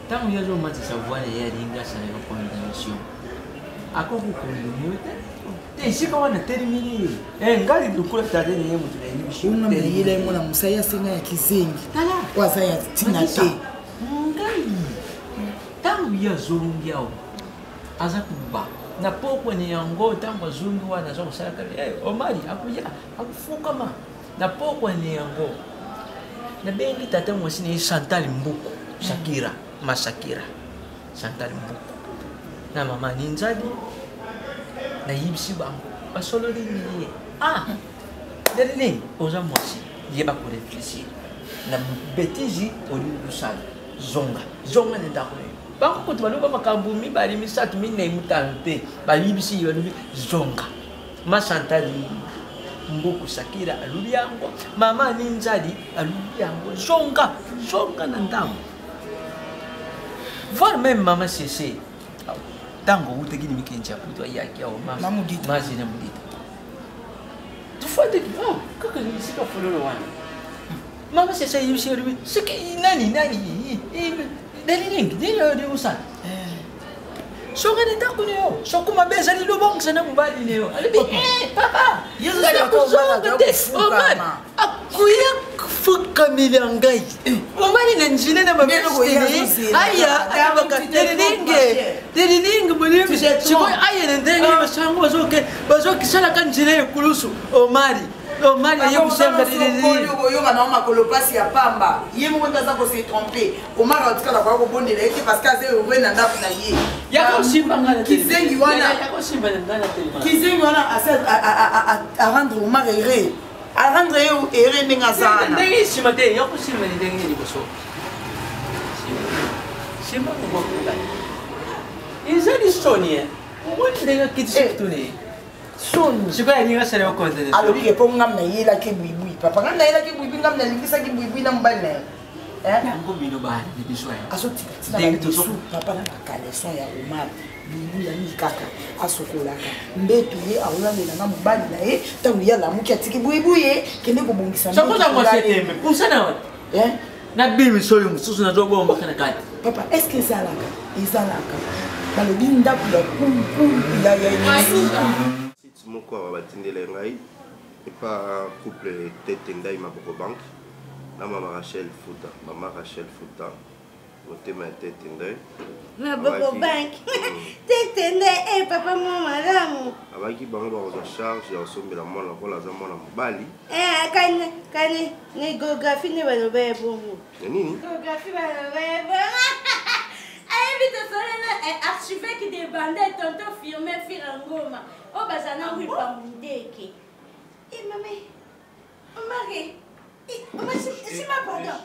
Speaker 3: ntango yo azomatisa voile ye alingi asalaka condamnation akokokondenio te esika wana telimini ngali lukula tate neye moto nayebi
Speaker 6: bisoyela yango na mosai asenga ya kizengi o aza ya ntina te
Speaker 3: ngai ntango ye azongi awa aza kuba na pokweni yango ntango azongi wana aza kosalaka omari akuya akufukama na pokweni yango nabengi tata mwasi na ye Chantal Mbuku Shakira Chantal Mbuku na mama Ninzadi nayibisi bango basololi ye ndeli nini oza mwasi ye bakoreflesir na betisi olingi kosala zonga na ndako na yo bango kutu baloba makambo mibale misatu minei mitano te bayibisi ye balobi zonga ma Chantal Mbuku Shakira alubi yango mama Ninzadi alubi yango zonga na ndako voir même mama Cécé tango uteki ni mikenja puto yaki au mama mudita tu fate kaka ni sika fololo wana mama Cécé yusi alubi siki nani dalilingi ndio usana Soka ni ndako niyo. Soko mabeza ni lubong sana mubali niyo. Alibi, papa.
Speaker 6: Yesu sa ko mara te.
Speaker 3: Omar, akuya fuka milangai. Omar ni njine na mabeza ni. Aya, abaka terininge mulimu. Siko aya ndengi masango bazoke sala kanjine kulusu. Omar ya kusema
Speaker 6: nini yo kana makolo pasi ya pamba ye mo ndaza ko se tromper Omar atikala kwa ko bondela ete parce que aze owe na ndaku na ye
Speaker 3: ya ko simba ngana
Speaker 6: kizengi wana kizengi wana a rendre Omar erreur a rendre yo erreur ninga sana
Speaker 3: ndengi simate ya ko simba ni ndengi ni boso simba ko ko izali sonia wonde nga kitsi tuni
Speaker 4: soni
Speaker 3: sikoyo ninga sala okonte
Speaker 4: alobi ke po ngam na yela ke buibui papa ngam na yela ke buibui ngam na lingisa ke buibui na mbali na
Speaker 3: yango bino bana ni biswa
Speaker 4: azotika tina bisu papa na bakaleson ya Omar buibui ya mikaka asokolaka mbetu ye aolandela na mobali na ye ntango ya lamuki atiki buibui ye kende kobongisa
Speaker 3: sakoza mwasi tembe pusana wa na bibi soyo mususu nazobomba kana kati
Speaker 4: papa est-ce que ezalaka balobi ndako ya kumkumpu ya
Speaker 5: site moko awa batindela ngai epa couple tete ndai maboko banque na mama Rachel Futa motema ya tete ndai
Speaker 9: maboko banque tete ndai papa mo malamu
Speaker 5: abaki bango bakozwa charge ya kosombela mwana lokola aza mwana mobali
Speaker 9: kane ne geographie ne baloba ya bongo
Speaker 5: nini
Speaker 9: geographie baloba ya bongo ayebi tosolena archivêque de bandai tonton firme firangoma o bazana wipa mundeke mame omari simba pardon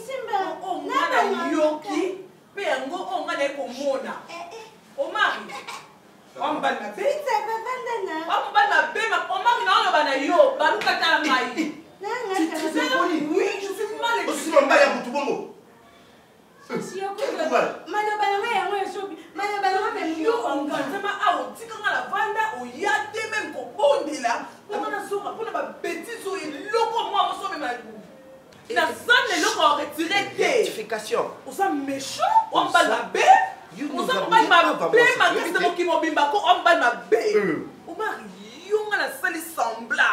Speaker 9: simba
Speaker 4: ongana yoki pe yango ongana ekomona omari wambali mabe omari naoloba na yo baluka tala mai
Speaker 9: malobalanga yango esobi malobalanga
Speaker 4: yo onganzama awo tikanga na vanda oya te meme kobondela omana soka mpona babétise oyo eloko mwa mosomema naza na eloko ya retire te oza méchant wambali mabe oza mobali mabe makasi moki mobimbako wambali mabe omari yonga nasali sembla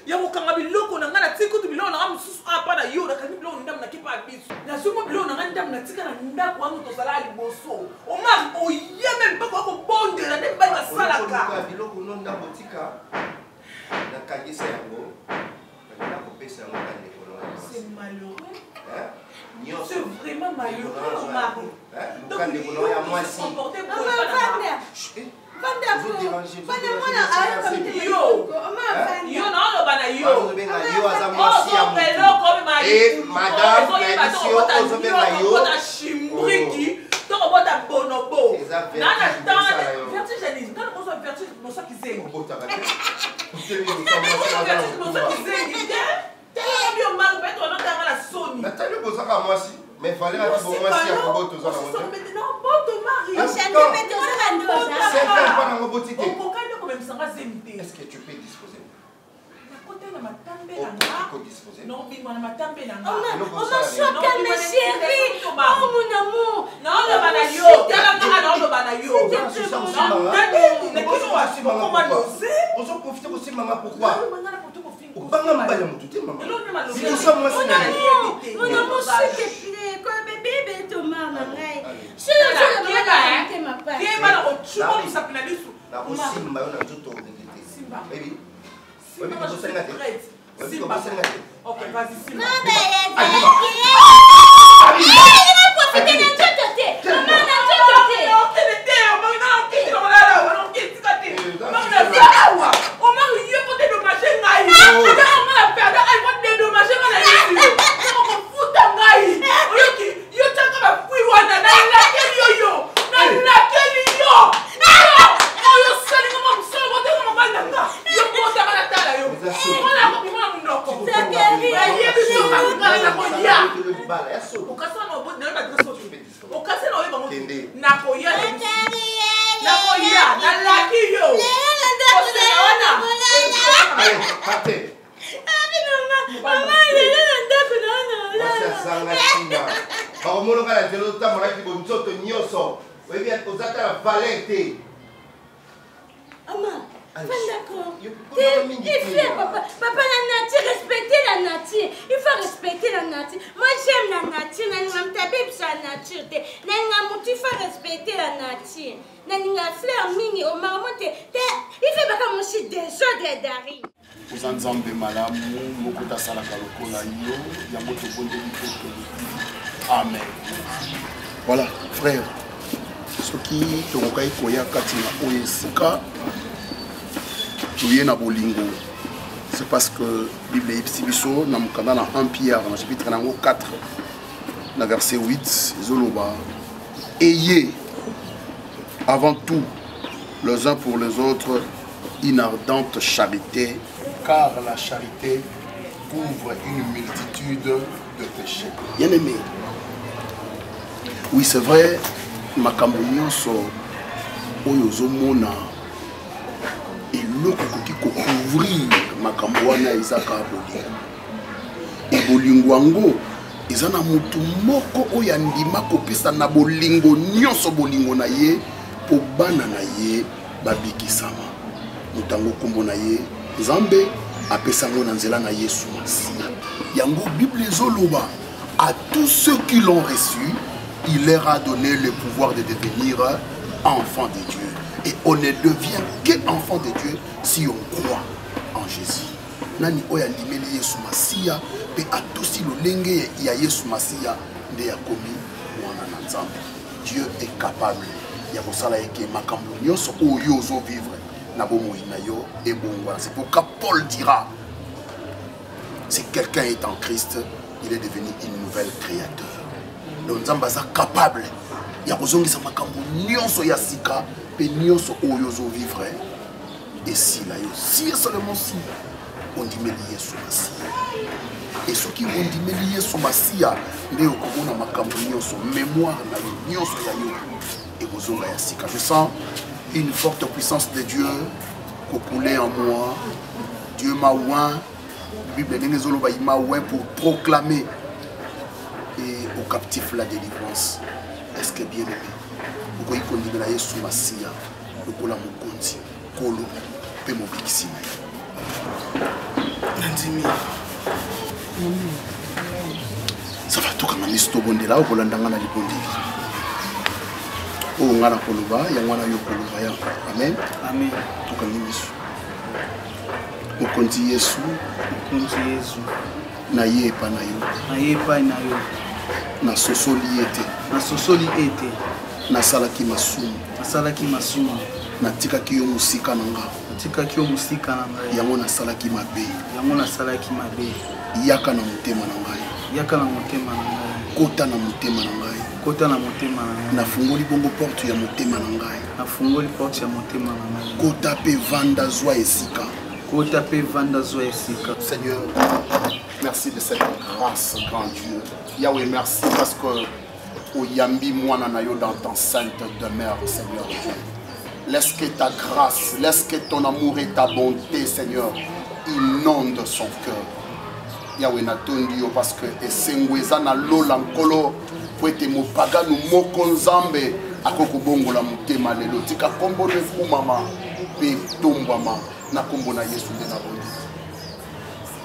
Speaker 4: ya kokanga biloko na ngai natie kutu biloko na ngai mosusu apa na yo nakangi biloko ndamu nakepa ya biso nazongo biloko na ngai ndamu natika na ndako wango tozala ya liboso omari oye meme mpako akobondela nde mbali basalaka
Speaker 5: biloko no ndambo tika nakangisa yango nakopesa yango kandeko
Speaker 4: c'est malheureux
Speaker 5: nyonso
Speaker 4: c'est vraiment malheureux omari
Speaker 5: donc kandeko ya mwasi
Speaker 4: yo naoloba na yo ozobeta shimbriki tokobota bonobo nana vertigenis ngana kozwa vertige nosaki zengi nosaki te teyo mari mpe tonotanga na soni
Speaker 5: natali kozaka mwasi mais fallait que tu vois si à Bobo tous en
Speaker 4: non Bobo Marie
Speaker 5: est-ce que tu peux disposer
Speaker 4: non bimwa na matambe na
Speaker 9: on choque mes chéris oh mon amour
Speaker 4: non le bana yo tala nga non le bana yo ne kiso wasi comment doser
Speaker 5: on s'en profite aussi maman pourquoi obanga mbala mutu te maman si nous sommes moi c'est
Speaker 9: mon amour s'il te plaît quoi bébé Thomas na ngai je le ma part
Speaker 4: qui va na ochuba musapina bisu
Speaker 5: na osimba yo na nzoto ngete simba baby baby ko senga te simba senga te
Speaker 4: okay vas-y simba
Speaker 9: maman ya profiter de nzoto te maman na nzoto te
Speaker 4: okay le te maman na okiti na malala wana okiti kati maman na sawa o mari yo ko te dommage ngai na maman na perdre ai ko te dommage ngai na yo ko futa ngai oyoki yo tanga ba fui wana na keli yo na keli yo yo sali ko mo sala ko te ko mama nanga yo ko ta bana tala yo mona ko mona munoko
Speaker 9: zakeri
Speaker 4: aye biso makala na ko ya ukasa no bo na ba dreso ukasa no ba mo na ko ya na ko ya na laki yo
Speaker 5: pate
Speaker 9: mama lelo ndako na
Speaker 5: sanga china bakomona kala telo tamolaki bonzoto nyonso oyebi ozata la valete
Speaker 9: Maman, d'accord. Il faut, papa, la nature, respecter la nature. Il faut respecter la nature. Moi, j'aime la nature. Je suis la nature. Il faut respecter la nature. Fleur mini, au moment, il fait pas comme si des choses d'arriver.
Speaker 8: Oza nzambe malamu mokota salaka lokola yo yango tobondeli mpe amen. Voilà frère, soki tokokai koya kati na oyo esika toye na bolingo, c'est parce que Bible ebisi biso na mokanda na 1 Pierre na chapitre nango 4 na verset 8 ezoloba ayez avant tout les uns pour les autres
Speaker 11: une ardente charité, car la charité couvre une multitude de péchés. Bien aimé, oui c'est vrai, makambo nyonso oyo ozomona eloko koki kocouvrir makambo wana ezaka bolingo. E bolingo yango eza na mutu moko oyo andima kopesa na bolingo nyonso bolingo na ye po bana na ye babikisama. Mutango kombo na ye Nzambe apesa ngo na nzela na Yesu Masiya. Yango Bible ezoloba à tous ceux qui l'ont reçu, il leur a donné le pouvoir de devenir enfants de Dieu. Et on ne devient qu'enfant de Dieu si on croit en Jésus. Nani oya ndimeli Yesu Masiya pe atusi lolenge ya Yesu Masiya nde yakomi mwana na Nzambe. Dieu est capable ya kosala eke makambo nyonso oyo ozo vivre na bomoi na yo et bon voilà. C'est pourquoi Paul dira si quelqu'un est en Christ, il est devenu une nouvelle créature. Donc Nzambe est capable ya kozongisa makambo nyonso ya sika pe nyonso oyo ozo vivre et si la yo si seulement si on dit Yesu Masiya. Et ceux qui ont dit Yesu Masiya, nde okomona makambo nyonso mémoire na yo nyonso ya yo et kozonga ya sika. Je sens une forte puissance de Dieu coulée en moi. Dieu m'a oint. La Bible m'a oint pour proclamer et aux captifs la délivrance. Est-ce que bien aimé? Vous voyez qu'on dit Yesu Masiya, le kola mokonzi, kolo, pe mobikisi. Ça va tout comme un istobonde là, au Bolandanga na libondi. Oh, ngana koloba, ya ngana yo koloba ya. Amen. Amen. Tout comme Yesu. Mokonzi Yesu, mokonzi Yesu. Na ye pa na yo. Na ye pa na yo. Na sosoli ete. Na sosoli ete. Na salaki masumu. Na salaki masumu. Na tikaki yo musika nanga. Tikaki yo musika nanga. Yango na salaki mabe. Yango na salaki mabe. Yaka na motema na ngai. Yaka na motema na ngai. Kota na motema na ngai. Kota na motema na ngai. Na fungoli bongo porte ya motema na ngai. Na fungoli porte ya motema na ngai. Kota pe vanda zwa esika. Kota pe vanda zwa esika. Seigneur, merci de cette grâce, grand Dieu. Yahweh, merci parce que oyambi mwana na yo dans ta sainte demeure, Seigneur Dieu. Laisse que ta grâce, laisse que ton amour et ta bonté, Seigneur, inondent son cœur. Yahweh natondi yo parce que esengweza na lola nkolo po ete mopagano moko Nzambe akoko bongola motema lelo tika kombo ne fumama pe tombama na kombo na Yesu nde na bondi.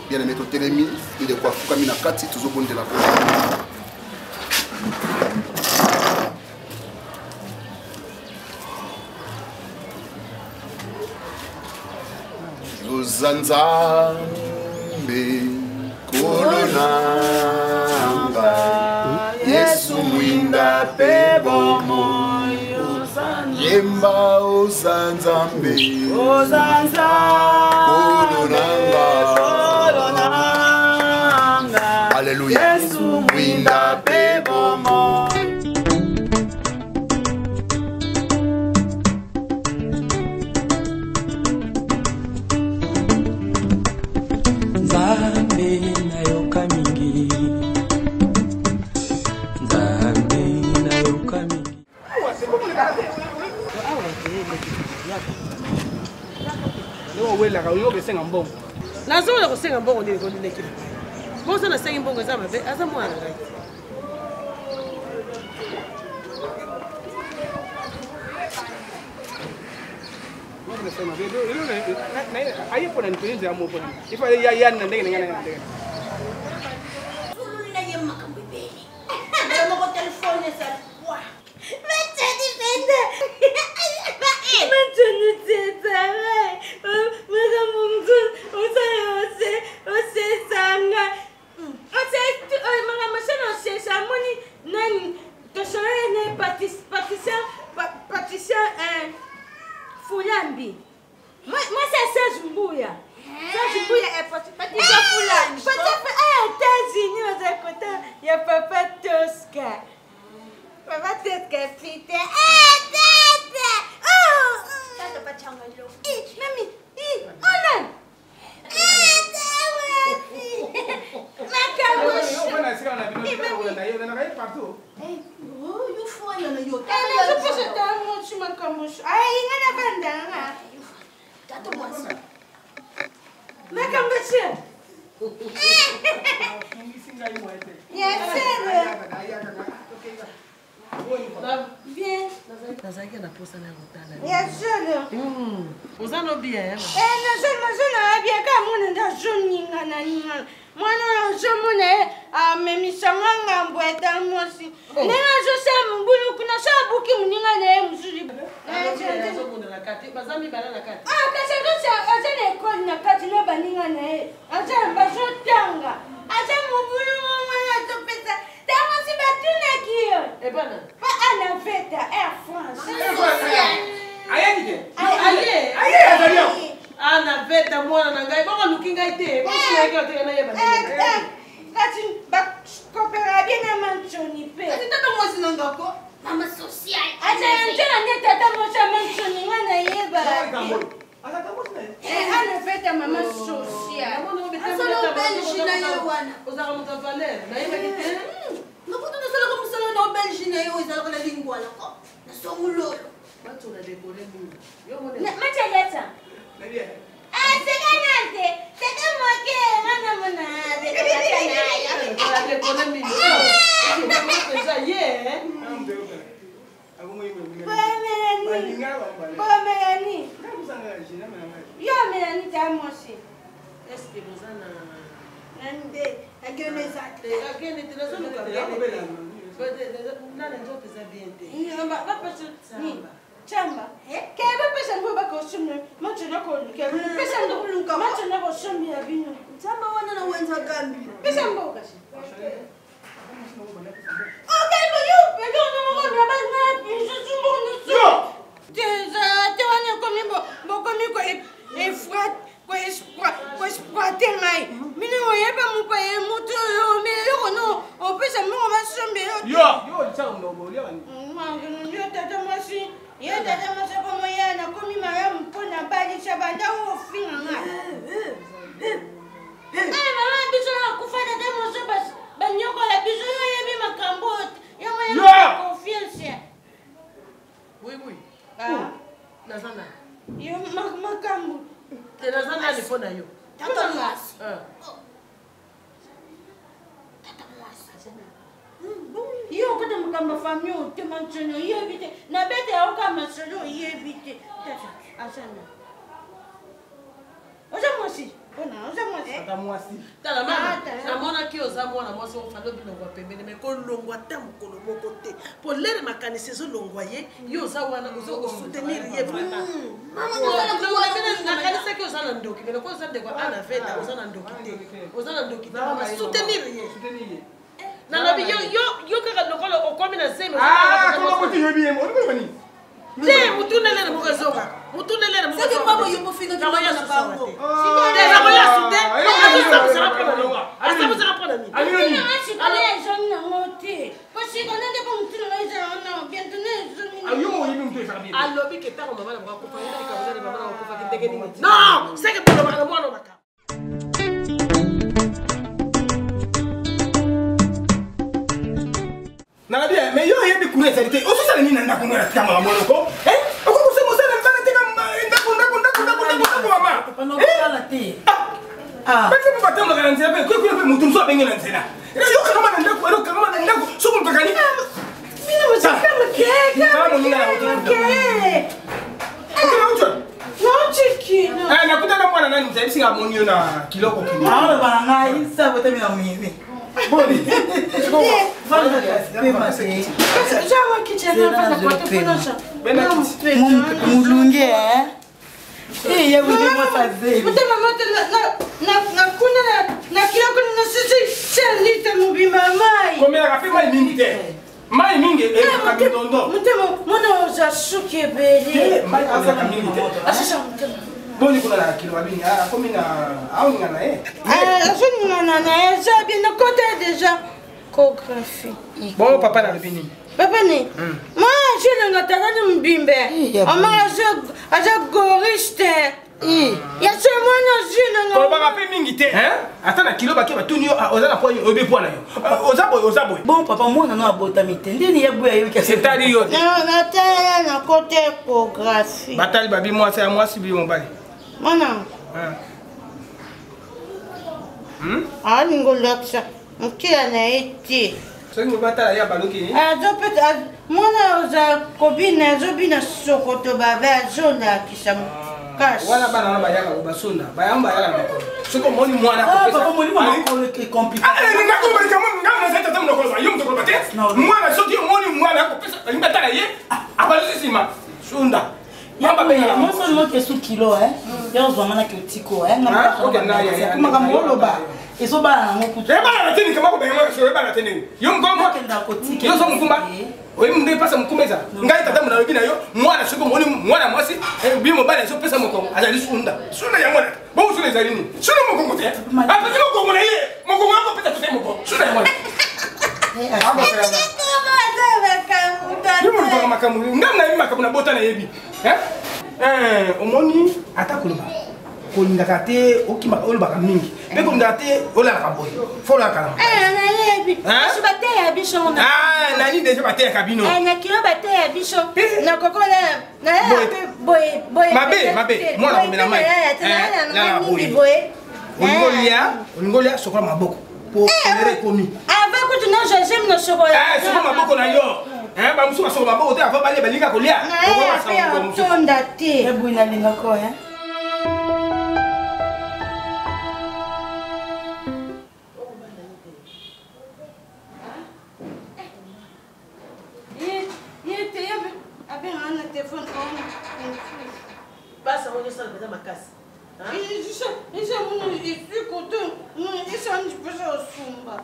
Speaker 11: Bien aimé totelemi ide kwa fukami na kati tozobondela ko. Zanzambe kolonanga Yesu mwinda pe bomoyo yemba ozanzambe kolonanga Alléluia Yesu mwinda pe bomoyo.
Speaker 7: nazola kosenga mbongo ndenge kodileki bosa nasengi mbongo eza mabe aza mwana ngai Fulambi. Moi c'est Serge Mbouya. Serge Mbouya est Patricia Fulambi. États-Unis, aux côté, il y a Papa Tosca. Papa Tosca, putain. Tata. Oh! Tata pas changalo. Mami,
Speaker 9: makambo. Ai, ngana kandanga.
Speaker 12: Tata mwasi.
Speaker 9: Makambo sia. Yes, sir. Bien.
Speaker 7: nazalaki na posa na kotala
Speaker 9: Ya solo.
Speaker 7: oza no bien
Speaker 9: nazona bien ka mona ndazoningana ningana mwana azomona amemisanga ngambo eta mosi ndenge azosala mbuluku nasabuki moninga na ye mosuli kasi aza na ekole na kati na baninga na ye bazotanga aza mobulu momwana azopesa ntango si batunaki yo anaveta air france
Speaker 7: anaveta mwana na ngai bakaluki ngai te
Speaker 9: kati bakopera bien na manchoni mpe
Speaker 12: tata mwasi na ngako mama social
Speaker 9: atayantena nde tata mwasi ya manchoni nga nayeba anaveta mama social
Speaker 12: asala belge na ye wana
Speaker 7: ozaka moto valer nayebaki te
Speaker 12: ngakuti nasalaka mosala na obelge na ye oyo ezalaka na lingwana ko nasongololo
Speaker 7: batuna dekore mingi
Speaker 9: machaleta sekanante tete moke ngana mona
Speaker 7: dekore mingi eza ye
Speaker 9: bomelani yo melani ta mosi
Speaker 7: eske boza
Speaker 9: nande akene ezate
Speaker 7: akene te nazoluka nana nzoto eza bien te
Speaker 9: chamba ke bapesa ngo bakosumna machona koluka pesa ngo koluka machona kosumya bino
Speaker 12: chamba wana na wenza gambi
Speaker 9: pesa ngo kasi okay but you pelo no mo na ba na piso sumbo no so te wana komi bo komi ko e frat ko espoate ngai mine o yeba mo pa e moto yo me yo no o pesa mo ba sumbe yo
Speaker 6: chamba mo yo
Speaker 9: yo tata masi ye tata masi komo ya na komi mara mpona bali shabanda o finga ngai mama biso na kufa tata moso banyoko la biso yo yebi makambo yo mo ya confiance
Speaker 7: oui nazana
Speaker 9: yo makambo
Speaker 7: te nazana ni pona yo
Speaker 12: tata mwasi
Speaker 9: yo kota makambo famille o te manchono yebi te na bete ya oka masolo yebi te asana oza mwasi
Speaker 6: tata mwasi
Speaker 7: tala mama namonaki oza mwana mwasi ofalo bilongwa pembeni me kolongwa ta mokolo moko te po lere makanisi ezolongwa ye yo oza wana osoutenir ye nakanisaki oza na ndoki mene ko oza ndeko ana veta oza na ndoki te soutenir ye nalobi yo kaka lokolo okomi na zemi te mutunelele mokezonga mutunelele alobi ke ntango mama na bakokufaki ndenge nini non seke bolobaka na mwana maka
Speaker 6: nalabi mais yo yebi kuna ezali te ososala nini na ndako ngo na tanga ya monoko okokose mosala mbana te ndako mama basi mpo batambaka na nzela mpe kuna mpe motu mosu abenge na nzela yokakama na ndako soki mokakani nakutana mwana nani nzela bisinga amoni yo na kiloko
Speaker 10: aolobana ngai sabotemela moyebe mulunge
Speaker 9: nakuna na kiloko nasisi lita mobima mai
Speaker 6: komelaka mpe mai mingi te mai mingi ekaka mitondo
Speaker 9: mutema mona oza suki ebele
Speaker 6: mai azelaka mingi te boni kuna na kilo babini akomi na aoninga na ye
Speaker 9: azoningana na ye eza bien nakota deja kographie
Speaker 6: bo papa nalobi nini
Speaker 9: papa ni ma azelenga tata ni mbimbe ama aza goriste Ya se mwana zina
Speaker 6: Ko ba pe mingi te, hein? Ata na kilo ba ke ba tuni yo oza na poyo obe po na yo. Oza boy.
Speaker 10: Bon papa mwana no abota mite. Ndeni ya boya yo ke
Speaker 6: c'est-à-dire yo.
Speaker 9: Na tala na côté échographie.
Speaker 6: Batali babi moi c'est à moi si bi mon bali.
Speaker 9: Mwana. Ah ngolaksa. Mkia na eti.
Speaker 6: So ngo batala ya baloki ni.
Speaker 9: Zo peta mwana oza kobina zo bina sokoto baba zona kisam.
Speaker 6: Wana bana na bayaka basona bayamba yaka na ko soko moni mwana
Speaker 10: ko papa moni mama ko ke compliqué
Speaker 6: ni ngako bali kama ngana za tata mnoko za yum to bate mwana soki moni mwana ko pesa limbata na ye abalisi sima sunda
Speaker 10: yamba be ya mo seulement que sous kilo yo zo mana ke tiko na
Speaker 6: ko na ya
Speaker 10: kuma kama oloba eso bana mo kutu
Speaker 6: bana na tini kama ko be ngana so bana tini yo ngombo
Speaker 10: kenda ko tiko
Speaker 6: yo so mkumba oyi munde pasa mkumeza ngai tata mna lobi na yo mwana soko moni mwana mwasi bi mo bana so pesa moko azali sunda ya mwana bo sunda ezali ni sunda moko te apa tiko ko mona ye moko ngako pesa pesa moko sunda ya mwana abo kana yo mo ko makamu ngamna yi makamu na bota na yebi omoni atakuloba kolingaka te okima olobaka mingi mpe kolingaka te olalaka boye fo olalaka na
Speaker 9: nayebi biso bateya biso
Speaker 6: nani deja bateyaka bino
Speaker 9: na kilo bateya biso na kokola boye
Speaker 6: mabe mwana komela mai olingolia sokola maboko po elere ekomi
Speaker 9: ava kutu na josem na sokola
Speaker 6: sokola maboko na yo bamusu basokola maboko te ava balie balinga kolia
Speaker 9: tonda te
Speaker 10: ebwina lingako
Speaker 7: Passa onde está na casa.
Speaker 9: Isso contou. Isso onde passou o sumba.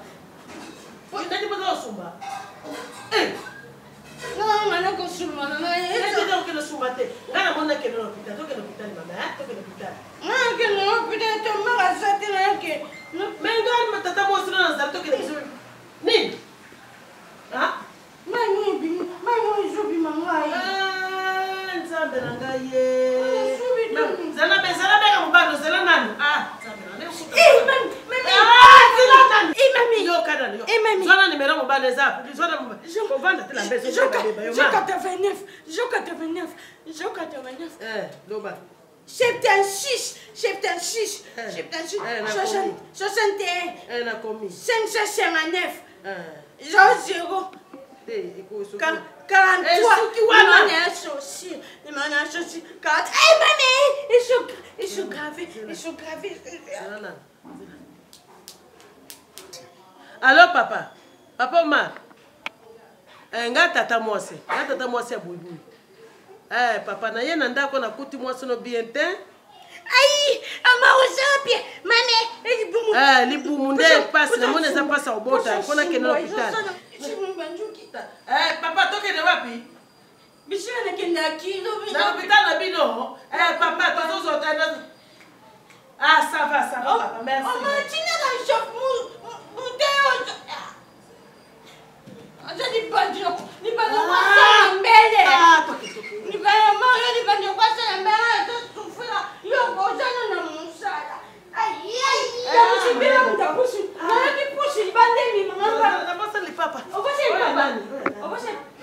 Speaker 7: Foi onde passou o sumba.
Speaker 9: Não, mas não consuma, não é
Speaker 7: isso. Não, que não sumba tem. Gana manda que no hospital, tô que no hospital, mamãe, tô que no hospital.
Speaker 9: Não, que no hospital, tô mal assate lá que.
Speaker 7: Mas agora mas tá mostrando as tô que no. Nem. Ah?
Speaker 9: Mas subi mamãe.
Speaker 7: Nzambe na ngai ye. Zala bega mubano zala nani? Nzambe na ngai. Zala nani? Mami. Yo kada yo. Mami. Zala ni mera mubano zapo. Zala mubano. Ko vanda tela mbezo zala beba yo.
Speaker 9: Jo 89.
Speaker 7: Loba.
Speaker 9: 76. 61.
Speaker 7: Na komi.
Speaker 9: 559. Jo 0. 43 Ils sont gravés.
Speaker 7: Alors papa ma nga tata mwasi ya buibui papa na ye na ndako na kuti mwasi no bien te
Speaker 9: ai ama usapia mame
Speaker 7: libumu nde pasi na mona za pasa obota kona kena hospital papa toke ne wapi
Speaker 9: bishana kenda kilo
Speaker 7: na hospital na bino papa tozo tena ça va papa merci
Speaker 9: on m'a dit na shop muteo acha ni banjo kwa mbele ni banjo kwa mbele to sufira yo bozana na musala ai sibira mtakushi na kipushi bandeni mama
Speaker 7: na pasa li papa
Speaker 9: obose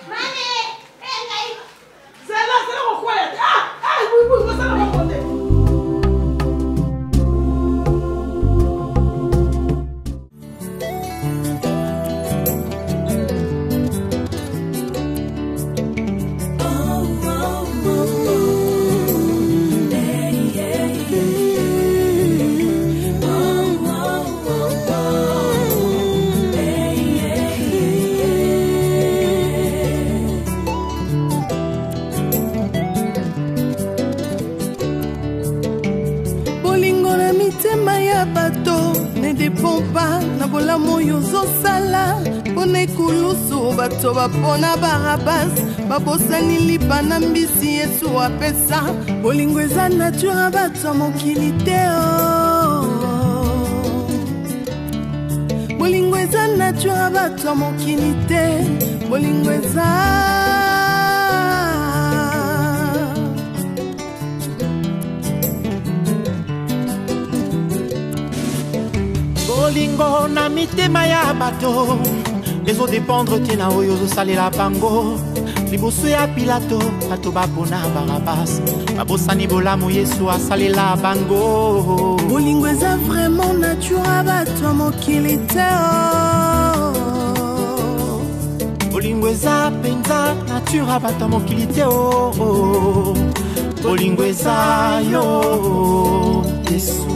Speaker 9: mane ngai
Speaker 7: sala kwa oui sala kwa
Speaker 14: bolamu yozosala mpona ekulusu bato bapona barabas babosani lipa na mbisi yesu apesa bolingo eza nature bato ya mokili te bolingo eza nature bato ya mokili te bolingo eza
Speaker 2: mitema ya bato ezodépendre tina oyo ozosalela bango liboso ya pilato bato bapona barabas babosani bolamu yesu asalela bango
Speaker 14: bolingo eza vraiment natura bato ya mokili te
Speaker 2: bolingo eza mpenza natura bato ya mokili te bolingo eza yo yesu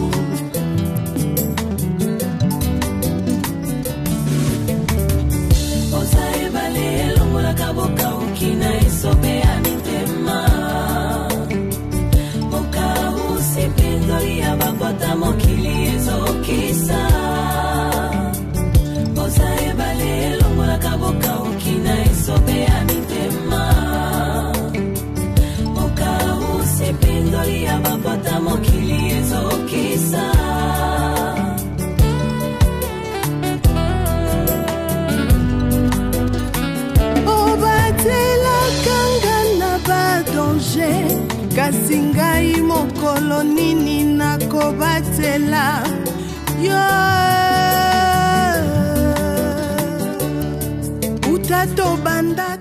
Speaker 15: boka ukina isobe ya mitema boka usipindoli ya babota mokili ezokisa boza ebale elongolaka boka ukina isobe ya mitema boka usipindoli ya babota mokili ezokisa
Speaker 14: kasi ngai mokolo nini nakobatela yo utato banda